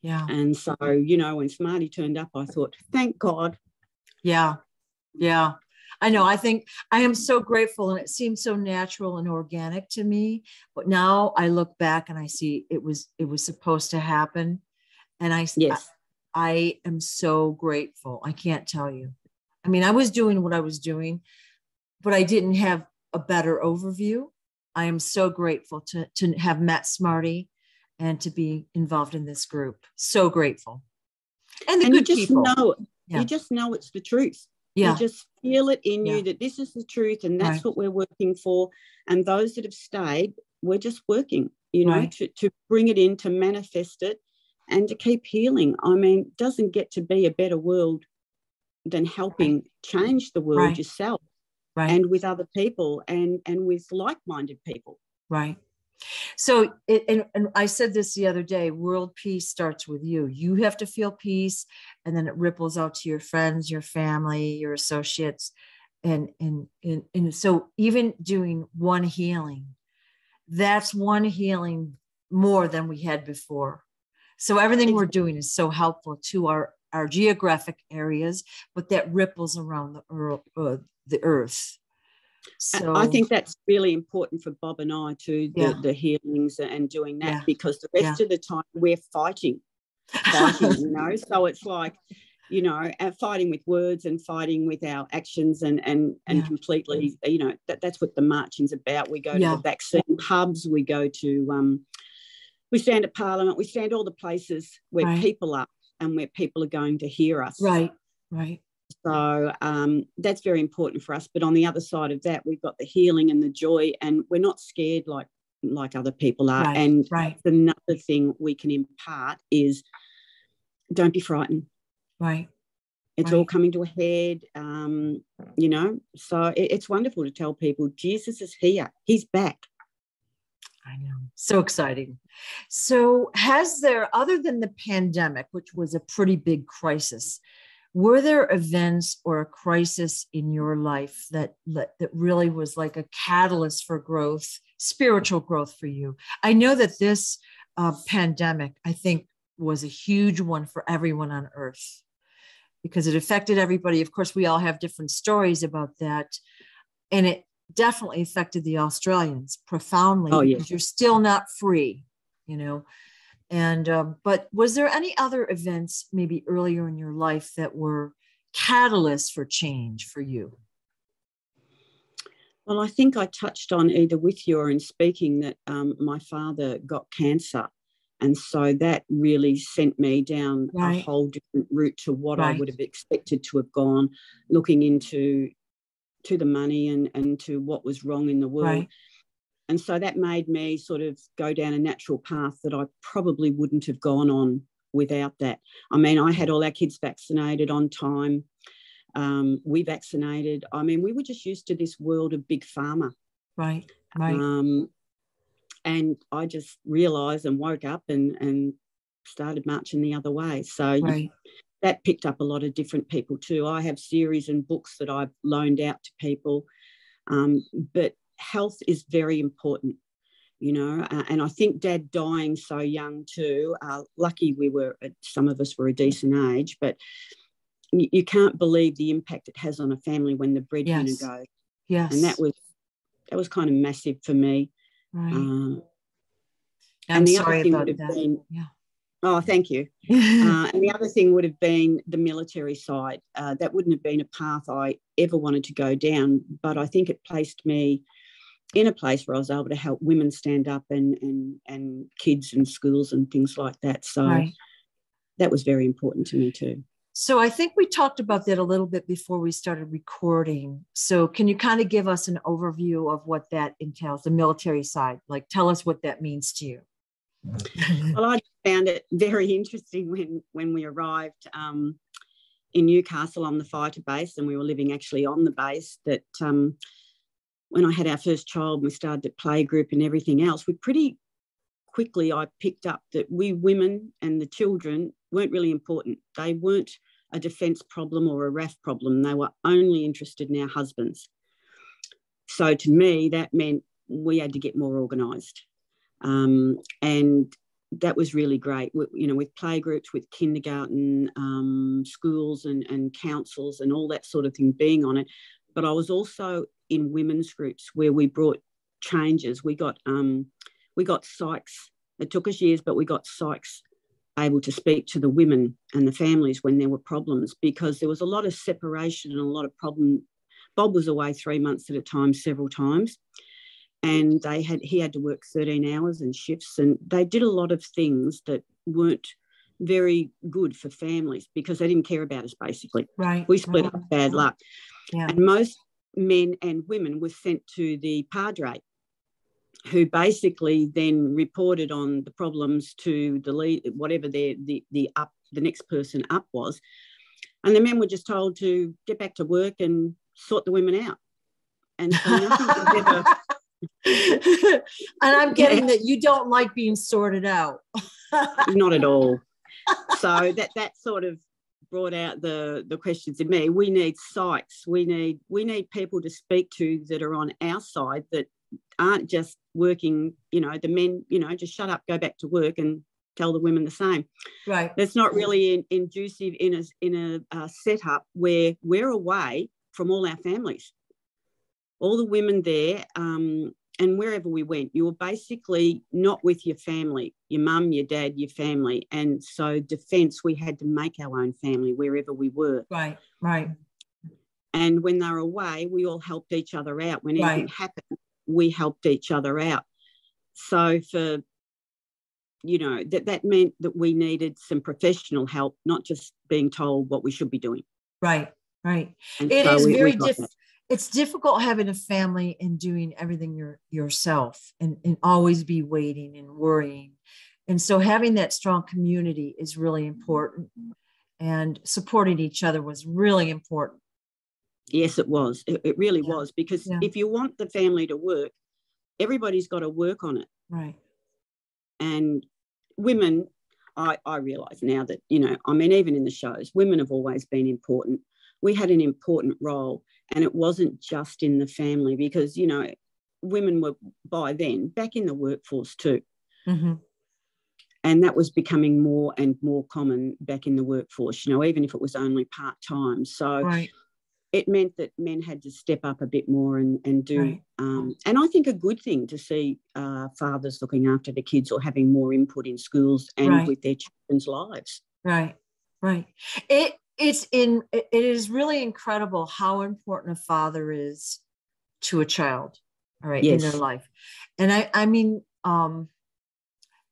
Yeah. And so, you know, when Smarty turned up, I thought, thank God. Yeah. Yeah. I know. I think I am so grateful, and it seems so natural and organic to me. But now I look back and I see it was supposed to happen. And I am so grateful. I can't tell you. I mean, I was doing what I was doing, but I didn't have a better overview. I am so grateful to have met Smarty and to be involved in this group. So grateful. And the good people. You just know it's the truth. Yeah. You just feel it in you that this is the truth, and that's what we're working for. And those that have stayed, we're just working, you know, to bring it in, to manifest it, and to keep healing. I mean, it doesn't get to be a better world than helping change the world yourself and with other people and with like-minded people. Right. So, and I said this the other day, world peace starts with you. You have to feel peace, and then it ripples out to your friends, your family, your associates. And so even doing one healing, that's one healing more than we had before. So everything we're doing is so helpful to our geographic areas, but that ripples around the earth. So I think that's really important for Bob and I too, the healings and doing that, because the rest of the time we're fighting, you know. So it's like, you know, fighting with words and fighting with our actions and completely, you know, that's what the marching's about. We go to the vaccine hubs, we go to, we stand at Parliament, we stand all the places where people are and where people are going to hear us. Right. So that's very important for us. But on the other side of that, we've got the healing and the joy, and we're not scared like other people are. And another thing we can impart is don't be frightened. Right. It's all coming to a head, you know. So it's wonderful to tell people Jesus is here. He's back. I know. So exciting. So has there, other than the pandemic, which was a pretty big crisis, were there events or a crisis in your life that really was like a catalyst for growth, spiritual growth for you? I know that this pandemic, I think, was a huge one for everyone on earth because it affected everybody. Of course, we all have different stories about that. And it definitely affected the Australians profoundly because you're still not free, you know. And but was there any other events maybe earlier in your life that were catalysts for change for you? Well, I think I touched on either with you or in speaking that my father got cancer. And so that really sent me down a whole different route to what I would have expected to have gone, looking into the money and to what was wrong in the world. And so that made me sort of go down a natural path that I probably wouldn't have gone on without that. I mean, I had all our kids vaccinated on time. We vaccinated. I mean, we were just used to this world of big pharma. Right. And I just realised and woke up and started marching the other way. So Right. that picked up a lot of different people too. I have series and books that I've loaned out to people, but health is very important, you know, and I think Dad dying so young too, lucky some of us were a decent age, but you can't believe the impact it has on a family when the breadwinner goes. Yes. And that was kind of massive for me. Right. And the sorry other thing about would have that. been, yeah. Oh, thank you. And the other thing would have been the military side. That wouldn't have been a path I ever wanted to go down, but I think it placed me in a place where I was able to help women stand up and kids and schools and things like that. So that was very important to me too. So I think we talked about that a little bit before we started recording. So can you kind of give us an overview of what that entails, the military side? Like, tell us what that means to you. Well, I found it very interesting when we arrived in Newcastle on the fighter base, and we were living actually on the base, that when I had our first child, we started at playgroup and everything else, we pretty quickly, I picked up that we women and the children weren't really important. They weren't a defence problem or a RAF problem. They were only interested in our husbands. So to me, that meant we had to get more organised. And that was really great, you know, with playgroups, with kindergarten, schools and councils and all that sort of thing being on it. But I was also in women's groups where we brought changes. We got psychs. It took us years, but we got psychs able to speak to the women and the families when there were problems, because there was a lot of separation and a lot of problem. Bob was away 3 months at a time, several times. And he had to work 13 hours and shifts, and they did a lot of things that weren't very good for families because they didn't care about us, basically. Right. We split up bad luck. Yeah. And most men and women were sent to the padre, who basically then reported on the problems to the lead, whatever the next person up was. And the men were just told to get back to work and sort the women out. And so nothing was ever... And I'm getting that you don't like being sorted out. Not at all. So that sort of brought out the questions in me. We need psychs. We need people to speak to that are on our side, that aren't just working, you know, the men, you know, just shut up, go back to work and tell the women the same. Right. That's not really inducive in a setup where we're away from all our families. All the women there, and wherever we went, you were basically not with your family, your mum, your dad, your family. And so defence, we had to make our own family wherever we were. Right, right. And when they were away, we all helped each other out. When anything happened, we helped each other out. So for, you know, that meant that we needed some professional help, not just being told what we should be doing. Right, right. And it so is very difficult. It's difficult having a family and doing everything yourself and always be waiting and worrying. And so having that strong community is really important, and supporting each other was really important. Yes, it was. It really was, because if you want the family to work, everybody's got to work on it. Right. And women, I realise now that, you know, I mean, even in the shows, women have always been important. We had an important role, and it wasn't just in the family, because, you know, women were by then back in the workforce too. Mm-hmm. And that was becoming more and more common back in the workforce, you know, even if it was only part-time. So it meant that men had to step up a bit more and do, and I think a good thing to see fathers looking after the kids or having more input in schools and with their children's lives. Right, right. It is really incredible how important a father is to a child, all right, in their life. And I mean,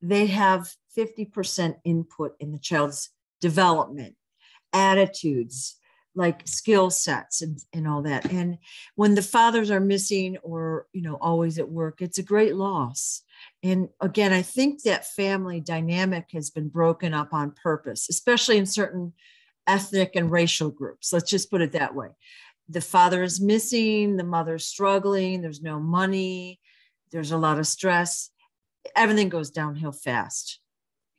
they have 50% input in the child's development, attitudes, like skill sets and all that. And when the fathers are missing or, you know, always at work, it's a great loss. And again, I think that family dynamic has been broken up on purpose, especially in certain ethnic and racial groups. Let's just put it that way. The father is missing, the mother's struggling, there's no money, there's a lot of stress. Everything goes downhill fast,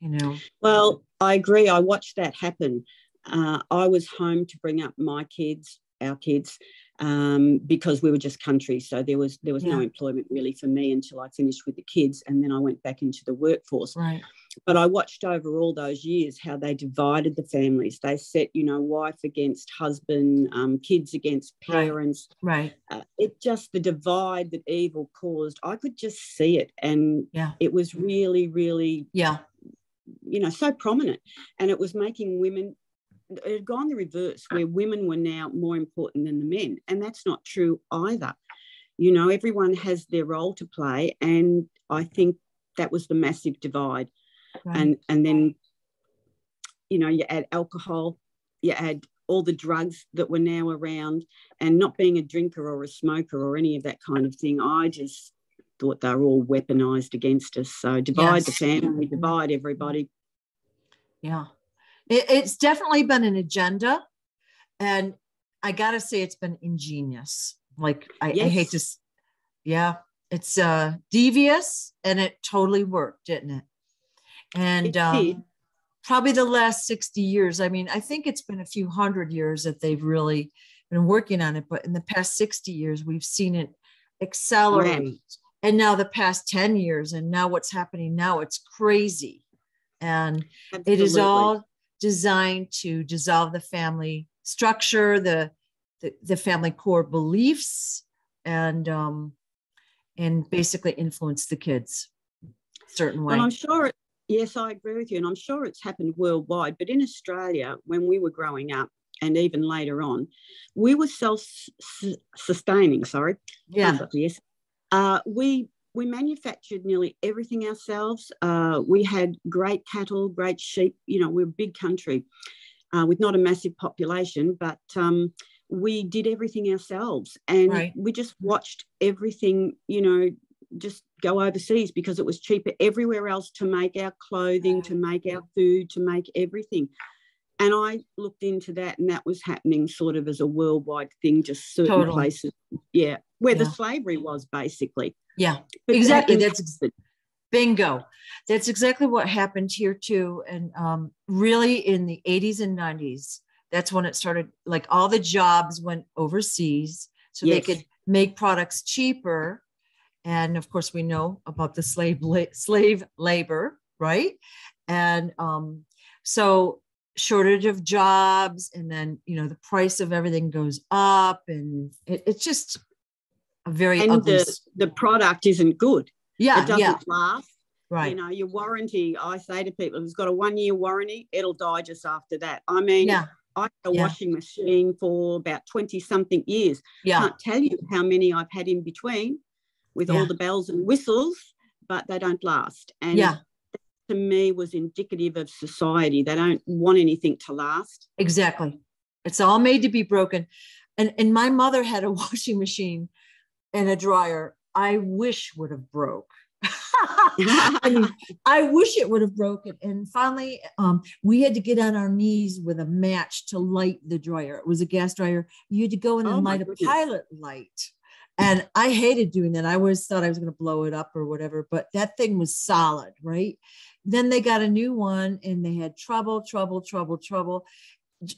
you know. Well, I agree. I watched that happen. I was home to bring up my kids, our kids, because we were just country. So there was no employment really for me until I finished with the kids, and then I went back into the workforce. Right. But I watched over all those years how they divided the families. They set, wife against husband, kids against parents. Right. It just, the divide that evil caused, I could just see it. And it was really, really, so prominent. And it was making women, it had gone the reverse, where women were now more important than the men. And that's not true either. Everyone has their role to play. And I think that was the massive divide. Right. And then, you add alcohol, you add all the drugs that were now around, and not being a drinker or a smoker or any of that kind of thing. I just thought they were all weaponized against us. So divide the family, divide everybody. Yeah. It's definitely been an agenda. And I got to say, it's been ingenious. Like, I hate to, it's devious, and it totally worked, didn't it? And probably the last 60 years, I mean, I think it's been a few hundred years that they've really been working on it. But in the past 60 years, we've seen it accelerate. Right. And now the past 10 years, and now what's happening now, it's crazy. And Absolutely. It is all designed to dissolve the family structure, the family core beliefs, and basically influence the kids a certain way. Well, I'm sure yes, I agree with you. And I'm sure it's happened worldwide. But in Australia, when we were growing up, and even later on, we were self-sustaining, yes. We manufactured nearly everything ourselves. We had great cattle, great sheep. We're a big country with not a massive population, but we did everything ourselves. And we just watched everything, just go overseas because it was cheaper everywhere else to make our clothing, to make our food, to make everything. And I looked into that, and that was happening sort of as a worldwide thing, just certain places, where the slavery was basically. Yeah, but exactly. That's bingo. That's exactly what happened here too. And really in the 80s and 90s, that's when it started, like all the jobs went overseas so they could make products cheaper. And of course, we know about the slave labor, right? And so shortage of jobs, and then, the price of everything goes up, and it's just a very ugly. The product isn't good. Yeah. It doesn't last. Right. Your warranty, I say to people, if it's got a 1-year warranty, it'll die just after that. I mean, I had a washing machine for about 20-something years. Can't tell you how many I've had in between with all the bells and whistles, but they don't last. And that, to me, was indicative of society. They don't want anything to last. Exactly. It's all made to be broken. And my mother had a washing machine and a dryer I wish would have broke. I wish it would have broken. And finally, we had to get on our knees with a match to light the dryer. It was a gas dryer. You had to go in and light a pilot light. And I hated doing that. I always thought I was going to blow it up or whatever, but that thing was solid, right? Then they got a new one, and they had trouble.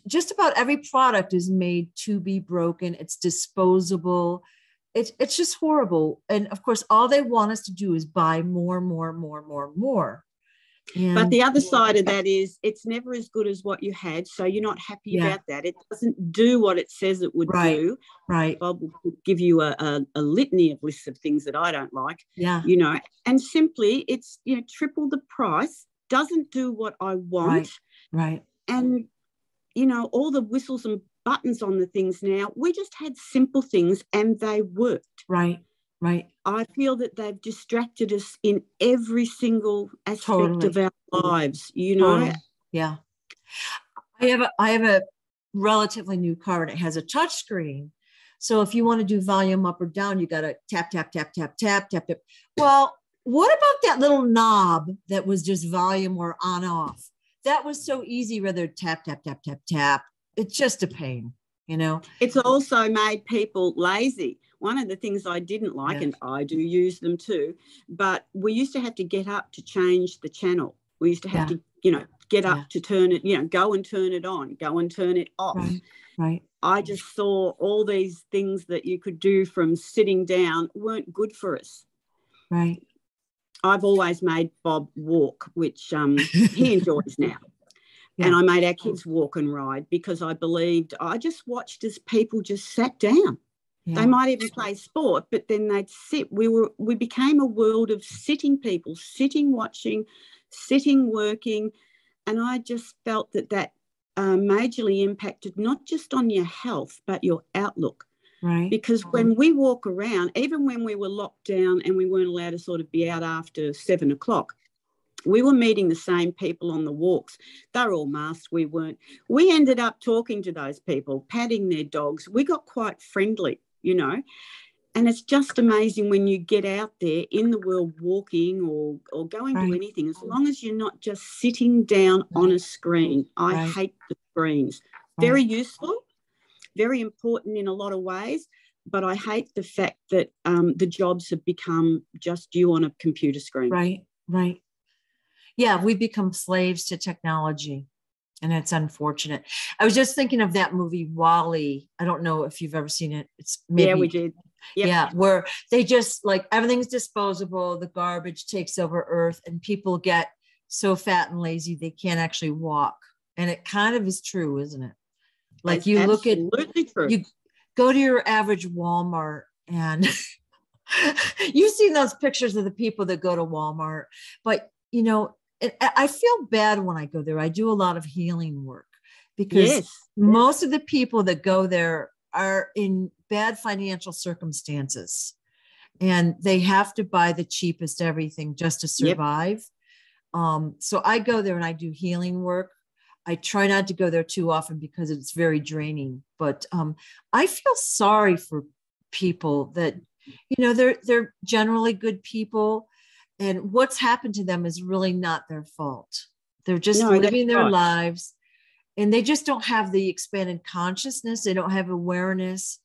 Just about every product is made to be broken. It's disposable. It's just horrible. And of course, all they want us to do is buy more. But the other side of that is it's never as good as what you had. So you're not happy about that. It doesn't do what it says it would do. Right. Bob will give you a litany of lists of things that I don't like. Yeah. And simply it's, triple the price, doesn't do what I want. Right. And, all the whistles and buttons on the things now, we just had simple things and they worked. Right. I feel that they've distracted us in every single aspect of our lives, Totally. Yeah. I have a relatively new car, and it has a touch screen. So if you want to do volume up or down, you got to tap. Well, what about that little knob that was just volume or on off? That was so easy, rather tap. It's just a pain, It's also made people lazy. One of the things I didn't like, and I do use them too, but we used to have to get up to change the channel. We used to have to, get up to turn it, go and turn it on, go and turn it off. Right. I just saw all these things that you could do from sitting down weren't good for us. Right. I've always made Bob walk, which he enjoys now. Yeah. And I made our kids walk and ride because I just watched as people just sat down. Yeah. They might even play sport, but then they'd sit. We became a world of sitting people, sitting, watching, sitting, working. And I just felt that majorly impacted not just on your health, but your outlook. Right. Because when we walk around, even when we were locked down and we weren't allowed to sort of be out after 7 o'clock, we were meeting the same people on the walks. They're all masked. We weren't. We ended up talking to those people, patting their dogs. We got quite friendly, And it's just amazing when you get out there in the world walking or going to anything, as long as you're not just sitting down on a screen. I hate the screens. Very useful, very important in a lot of ways, but I hate the fact that the jobs have become just you on a computer screen. Right. Yeah, we become slaves to technology, and it's unfortunate. I was just thinking of that movie, WALL-E. I don't know if you've ever seen it. It's maybe, yeah, we did. Yep. Yeah, where they just like everything's disposable, the garbage takes over Earth, and people get so fat and lazy they can't actually walk. And it kind of is true, isn't it? Like That's you look at, true. You go to your average Walmart and you've seen those pictures of the people that go to Walmart, but I feel bad when I go there. I do a lot of healing work because most of the people that go there are in bad financial circumstances and they have to buy the cheapest everything just to survive. So I go there and I do healing work. I try not to go there too often because it's very draining, but I feel sorry for people that, they're generally good people. And what's happened to them is really not their fault. They're just living their lives and they just don't have the expanded consciousness. They don't have awareness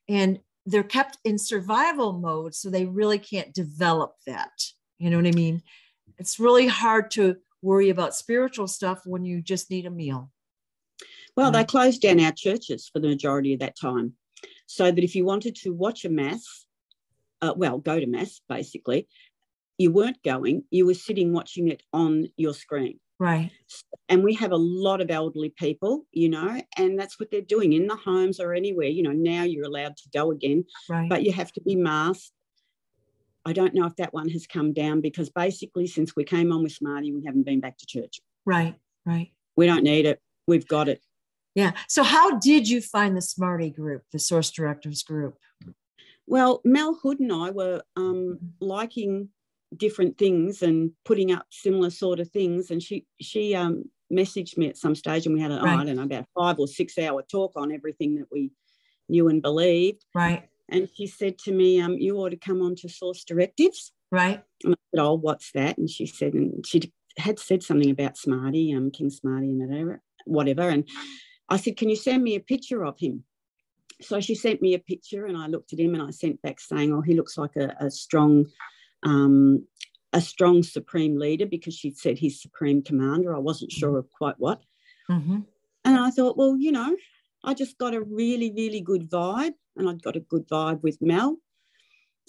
and they're kept in survival mode. So they really can't develop that. You know what I mean? It's really hard to worry about spiritual stuff when you just need a meal. Well, they closed down our churches for the majority of that time. So that if you wanted to watch a mass, go to mass, basically, you weren't going, you were sitting watching it on your screen. Right. And we have a lot of elderly people, and that's what they're doing in the homes or anywhere. Now you're allowed to go again, but you have to be masked. I don't know if that one has come down because basically since we came on with Smarty, we haven't been back to church. Right. We don't need it. We've got it. Yeah. So how did you find the Smarty group, the Source Directives group? Well, Mel Hood and I were liking different things and putting up similar sort of things, and she messaged me at some stage and we had I don't know, about 5 or 6 hour talk on everything that we knew and believed. Right. And she said to me, you ought to come on to Source Directives. Right. And I said, oh, what's that? And she said, and she had said something about Smarty, King Smarty and whatever. And I said, can you send me a picture of him? So she sent me a picture and I looked at him and I sent back saying, oh, he looks like a strong supreme leader, because she'd said he's supreme commander. I wasn't sure of quite what. Mm-hmm. And I thought, well, I just got a really, really good vibe, and I'd got a good vibe with Mel.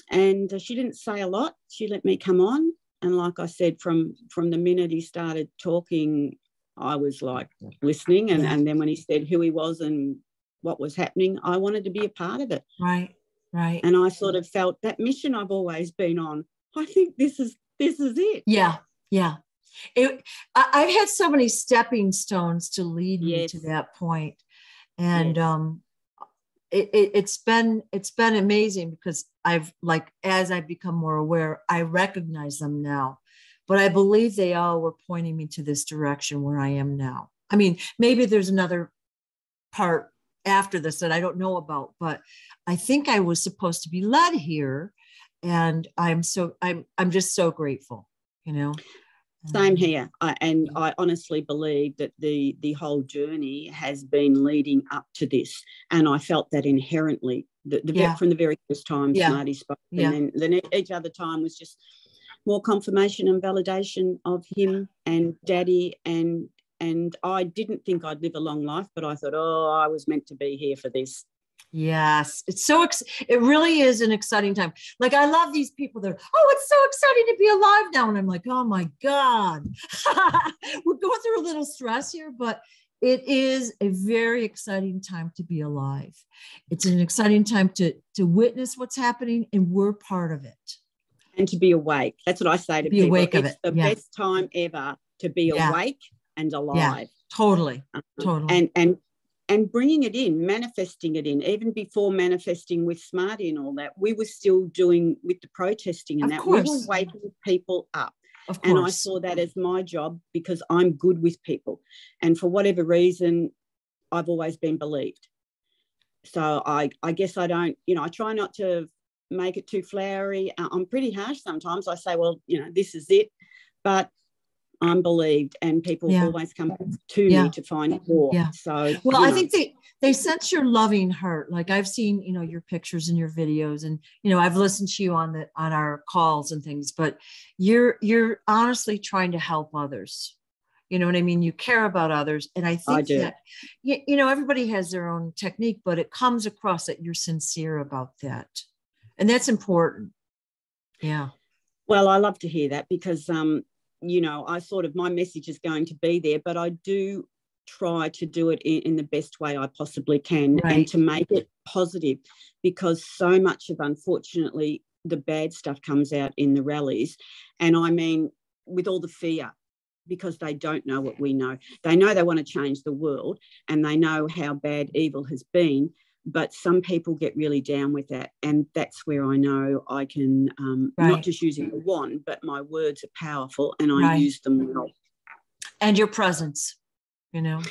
And she didn't say a lot. She let me come on. And like I said, from the minute he started talking, I was like listening. And then when he said who he was and what was happening, I wanted to be a part of it. Right. And I sort of felt that mission I've always been on. I think this is it. Yeah. I've had so many stepping stones to lead me to that point. And it's been amazing because as I've become more aware, I recognize them now, but I believe they all were pointing me to this direction where I am now. I mean, maybe there's another part after this that I don't know about, but I think I was supposed to be led here, and I'm just so grateful, Same here. I honestly believe that the whole journey has been leading up to this. And I felt that inherently from the very first time Smarty spoke. And then each other time was just more confirmation and validation of him and Daddy, and I didn't think I'd live a long life, but I thought, oh, I was meant to be here for this. Yes, it's so it really is an exciting time. Like, I love these people that are, oh, it's so exciting to be alive now. And I'm like, oh my God, we're going through a little stress here, but it is a very exciting time to be alive. It's an exciting time to witness what's happening, and we're part of it. And to be awake. That's what I say to be people. Awake it's of it. the best time ever to be awake and alive. Totally. And bringing it in, manifesting it in. Even before manifesting with Smarty and all that, we were still doing with the protesting and that. We were waking people up. Of course. And I saw that as my job, because I'm good with people. And for whatever reason, I've always been believed. So I guess I don't, I try not to make it too flowery. I'm pretty harsh sometimes. I say, well, this is it. But I'm believed, and people always come to me to find more. Yeah. So, well, I think they sense your loving heart. Like, I've seen, your pictures and your videos, and, I've listened to you on our calls and things, but you're honestly trying to help others. You know what I mean? You care about others. And I think that, everybody has their own technique, but it comes across that you're sincere about that. And that's important. Yeah. Well, I love to hear that, because, I sort of, my message is going to be there, but I do try to do it in the best way I possibly can, and to make it positive, because so much of, unfortunately, the bad stuff comes out in the rallies. And I mean, with all the fear, because they don't know what we know. They know they want to change the world, and they know how bad evil has been, but some people get really down with that. And that's where I know I can, not just using the wand, but my words are powerful, and I use them well. And your presence, Yeah.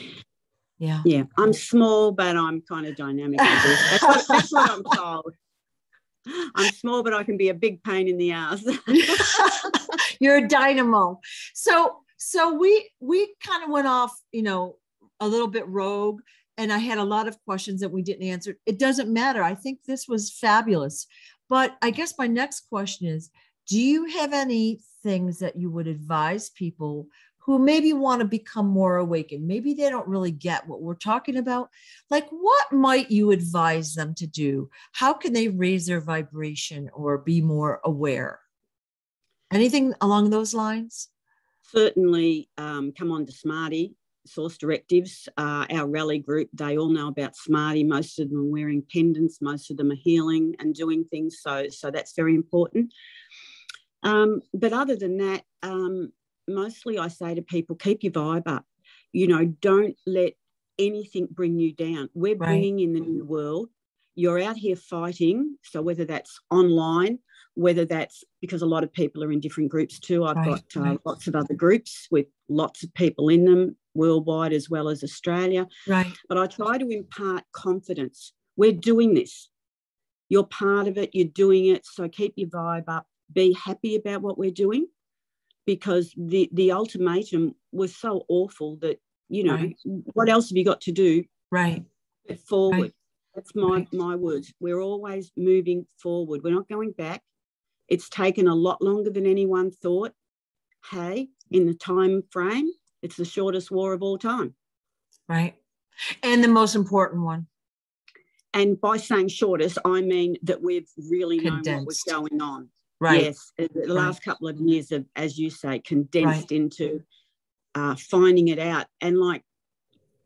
Yeah. I'm small, but I'm kind of dynamic. That's what I'm told. I'm small, but I can be a big pain in the ass. You're a dynamo. So we kind of went off, a little bit rogue, and I had a lot of questions that we didn't answer. It doesn't matter. I think this was fabulous. But I guess my next question is, do you have any things that you would advise people who maybe want to become more awakened? Maybe they don't really get what we're talking about. Like, what might you advise them to do? How can they raise their vibration or be more aware? Anything along those lines? Certainly come on to Smarty, Source Directives, our rally group. They all know about Smarty. Most of them are wearing pendants. Most of them are healing and doing things. So that's very important. But other than that, mostly I say to people, keep your vibe up. Don't let anything bring you down. We're bringing in the new world. You're out here fighting. So whether that's online, whether that's, because a lot of people are in different groups too. I've got lots of other groups with lots of people in them, worldwide as well as Australia. Right. But I try to impart confidence. We're doing this. You're part of it. You're doing it. So keep your vibe up. Be happy about what we're doing, because the ultimatum was so awful that, what else have you got to do? Right. Get forward. Right. That's my words. We're always moving forward. We're not going back. It's taken a lot longer than anyone thought. Hey, in the time frame, it's the shortest war of all time. Right. And the most important one. And by saying shortest, I mean that we've really known what was going on. Right. Yes. The last couple of years have, as you say, condensed into finding it out. And like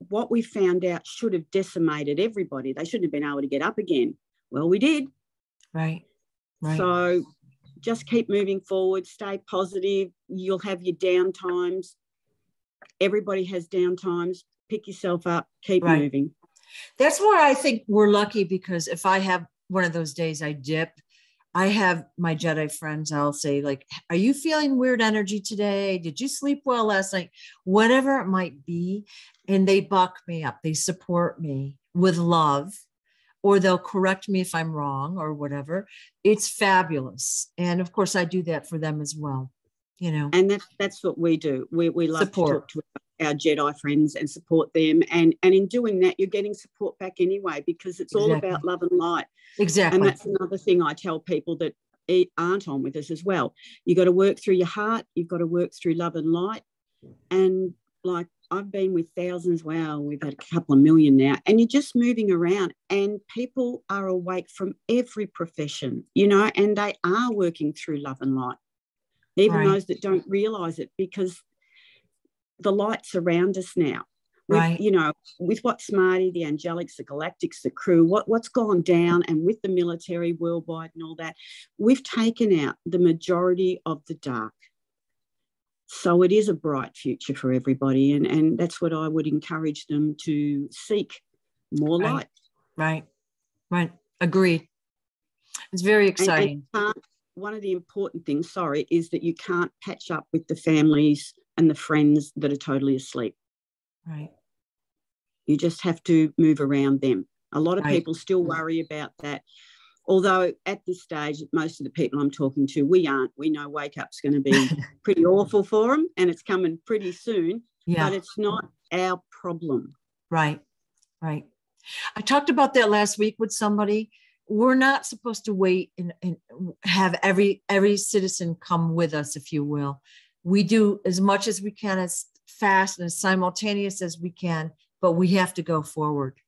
what we found out should have decimated everybody. They shouldn't have been able to get up again. Well, we did. Right. Right. So just keep moving forward. Stay positive. You'll have your down times. Everybody has down times. Pick yourself up. Keep moving. That's where I think we're lucky, because if I have one of those days I dip, I have my Jedi friends, I'll say, like, are you feeling weird energy today? Did you sleep well last night? Whatever it might be. And they buck me up. They support me with love, or they'll correct me if I'm wrong or whatever. It's fabulous. And of course, I do that for them as well. And that's what we do. We love support. To talk to our Jedi friends and support them. And in doing that, you're getting support back anyway, because it's all about love and light. Exactly. And that's another thing I tell people, that aren't on with us as well. You've got to work through your heart. You've got to work through love and light. And like I've been with thousands. Wow, we've had a couple of million now. And you're just moving around and people are awake from every profession, you know, and they are working through love and light, even those that don't realise it, because the light's around us now. With, you know, with what Smarty, the Angelics, the Galactics, the crew, what's gone down, and with the military worldwide and all that, we've taken out the majority of the dark. So it is a bright future for everybody, and that's what I would encourage them to seek, more light. Right. Agreed. It's very exciting. And one of the important things, is that you can't patch up with the families and the friends that are totally asleep. Right. You just have to move around them. A lot of people still worry about that. Although at this stage, most of the people I'm talking to, we aren't. We know wake up's going to be pretty awful for them, and it's coming pretty soon. But it's not our problem. Right. I talked about that last week with somebody. We're not supposed to wait and have every citizen come with us, if you will. We do as much as we can, as fast and as simultaneous as we can, but we have to go forward.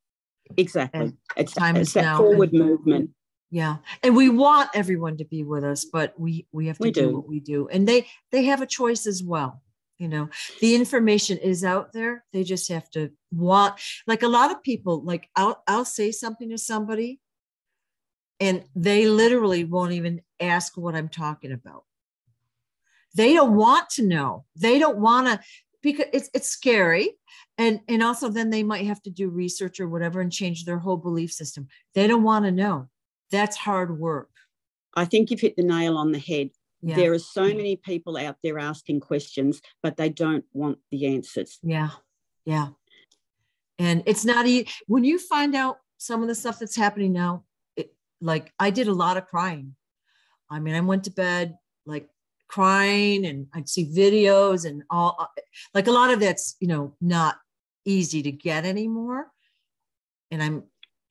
Exactly. It's that now. Forward movement. Yeah. And we want everyone to be with us, but we have to do what we do. And they have a choice as well. You know, the information is out there. They just have to want, like a lot of people, like I'll say something to somebody and they literally won't even ask what I'm talking about. They don't want to know. They don't want to, because it's scary. And also then they might have to do research or whatever and change their whole belief system. They don't want to know. That's hard work. I think you've hit the nail on the head. Yeah. There are so many people out there asking questions, but they don't want the answers. Yeah. And it's not easy. When you find out some of the stuff that's happening now, like I did a lot of crying. I mean, I went to bed like crying, and I'd see videos and all, like a lot of that's, you know, not easy to get anymore. And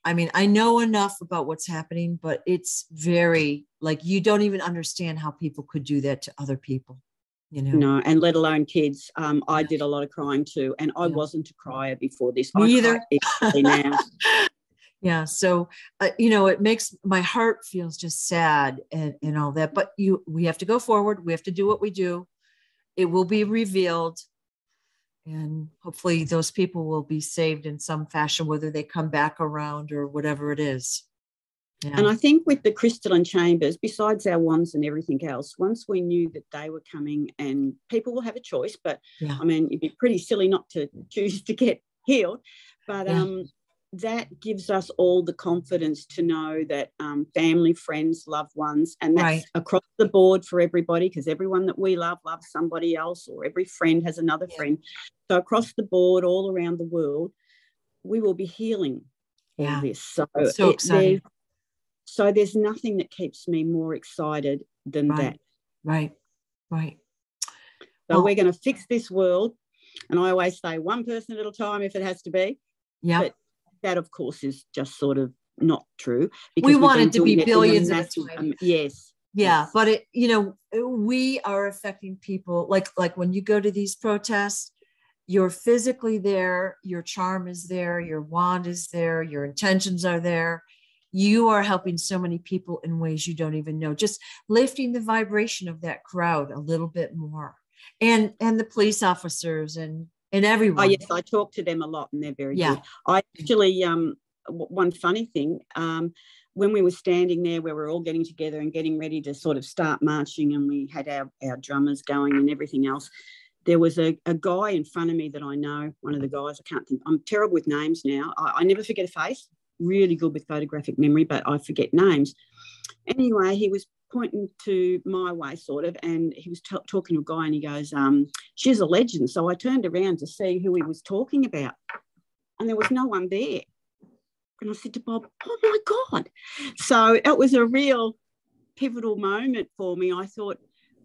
I know enough about what's happening, but it's very, like, you don't even understand how people could do that to other people, you know? No, and let alone kids. I did a lot of crying too, and I wasn't a crier before this. Me either. Now. Yeah. So, you know, it makes my heart feels just sad and all that, but we have to go forward. We have to do what we do. It will be revealed. And hopefully those people will be saved in some fashion, whether they come back around or whatever it is. Yeah. And I think with the crystalline chambers, besides our wands and everything else, once we knew that they were coming, and people will have a choice, but I mean, it'd be pretty silly not to choose to get healed. But that gives us all the confidence to know that family, friends, loved ones, and that's across the board for everybody, because everyone that we love loves somebody else, or every friend has another friend. So across the board, all around the world, we will be healing all this. So exciting. So there's nothing that keeps me more excited than that. Right. So we're going to fix this world. And I always say one person at a time if it has to be. Yeah. But that, of course, is just sort of not true. We want it to be billions at a time. Yes. Yeah. Yes. But, you know, we are affecting people. Like when you go to these protests, you're physically there, your charm is there, your wand is there, your intentions are there. You are helping so many people in ways you don't even know, just lifting the vibration of that crowd a little bit more. And the police officers and everyone. Oh, yes, I talk to them a lot, and they're very good. I actually, one funny thing, when we were standing there where we're all getting together and getting ready to sort of start marching, and we had our drummers going and everything else, there was a guy in front of me that I know, one of the guys, I can't think, I'm terrible with names now. I never forget a face. Really good with photographic memory, but I forget names. Anyway, he was pointing to my way sort of, and he was talking to a guy, and he goes, she's a legend. So I turned around to see who he was talking about, and there was no one there. And I said to Bob, oh my God. So it was a real pivotal moment for me. I thought,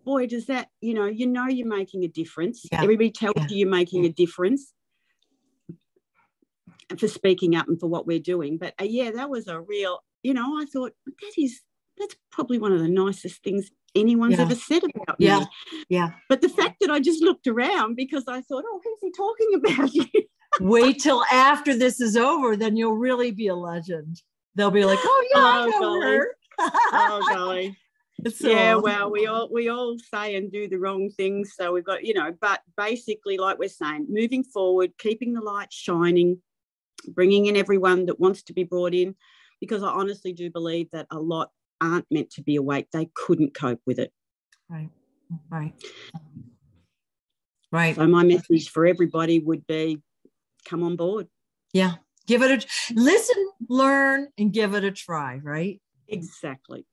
boy, does that, you know you're making a difference. Everybody tells you you're making a difference for speaking up and for what we're doing. But that was a real, I thought that that's probably one of the nicest things anyone's ever said about me. Yeah. But the fact that I just looked around because I thought, oh, who's he talking about you? Wait till after this is over, then you'll really be a legend. They'll be like, oh yeah, I know her. Oh golly. So yeah, awesome. well, we all say and do the wrong things. So we've got, but basically, like we're saying, moving forward, keeping the light shining, bringing in everyone that wants to be brought in, because I honestly do believe that a lot aren't meant to be awake. They couldn't cope with it. Right. So my message for everybody would be, come on board. Yeah. Give it listen, learn, and give it a try, right? Exactly.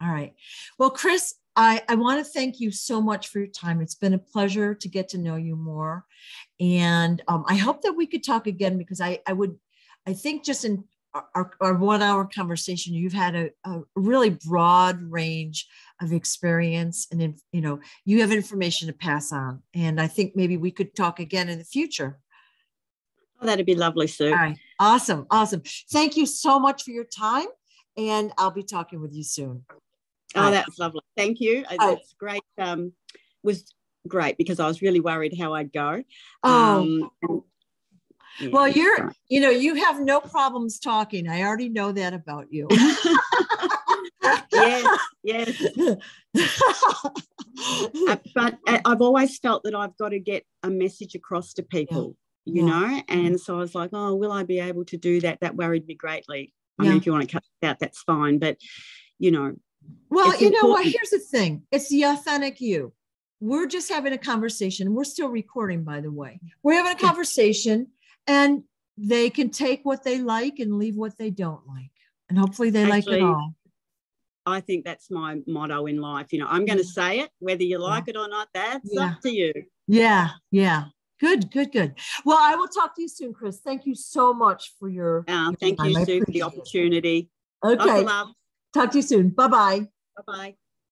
All right. Well, Chris, I want to thank you so much for your time. It's been a pleasure to get to know you more. And I hope that we could talk again, because I think just in our 1 hour conversation, you've had a really broad range of experience, and you have information to pass on. And I think maybe we could talk again in the future. Oh, that'd be lovely, Sue. All right. Awesome. Thank you so much for your time. And I'll be talking with you soon. Oh, that was lovely. Thank you. It's great. Was great, because I was really worried how I'd go. Well, you have no problems talking. I already know that about you. Yes. But I've always felt that I've got to get a message across to people, and so I was like, oh, will I be able to do that? That worried me greatly. I mean, if you want to cut it out, that's fine. But, Well, what? Here's the thing. It's the authentic you. We're just having a conversation. We're still recording, by the way. We're having a conversation, and they can take what they like and leave what they don't like. And hopefully they like it all. I think that's my motto in life. I'm going to say it, whether you like it or not, that's up to you. Yeah. Good. Well, I will talk to you soon, Chris. Thank you so much for your thank you, Sue, for the opportunity. Okay. Lots of love. Talk to you soon. Bye-bye. Bye-bye.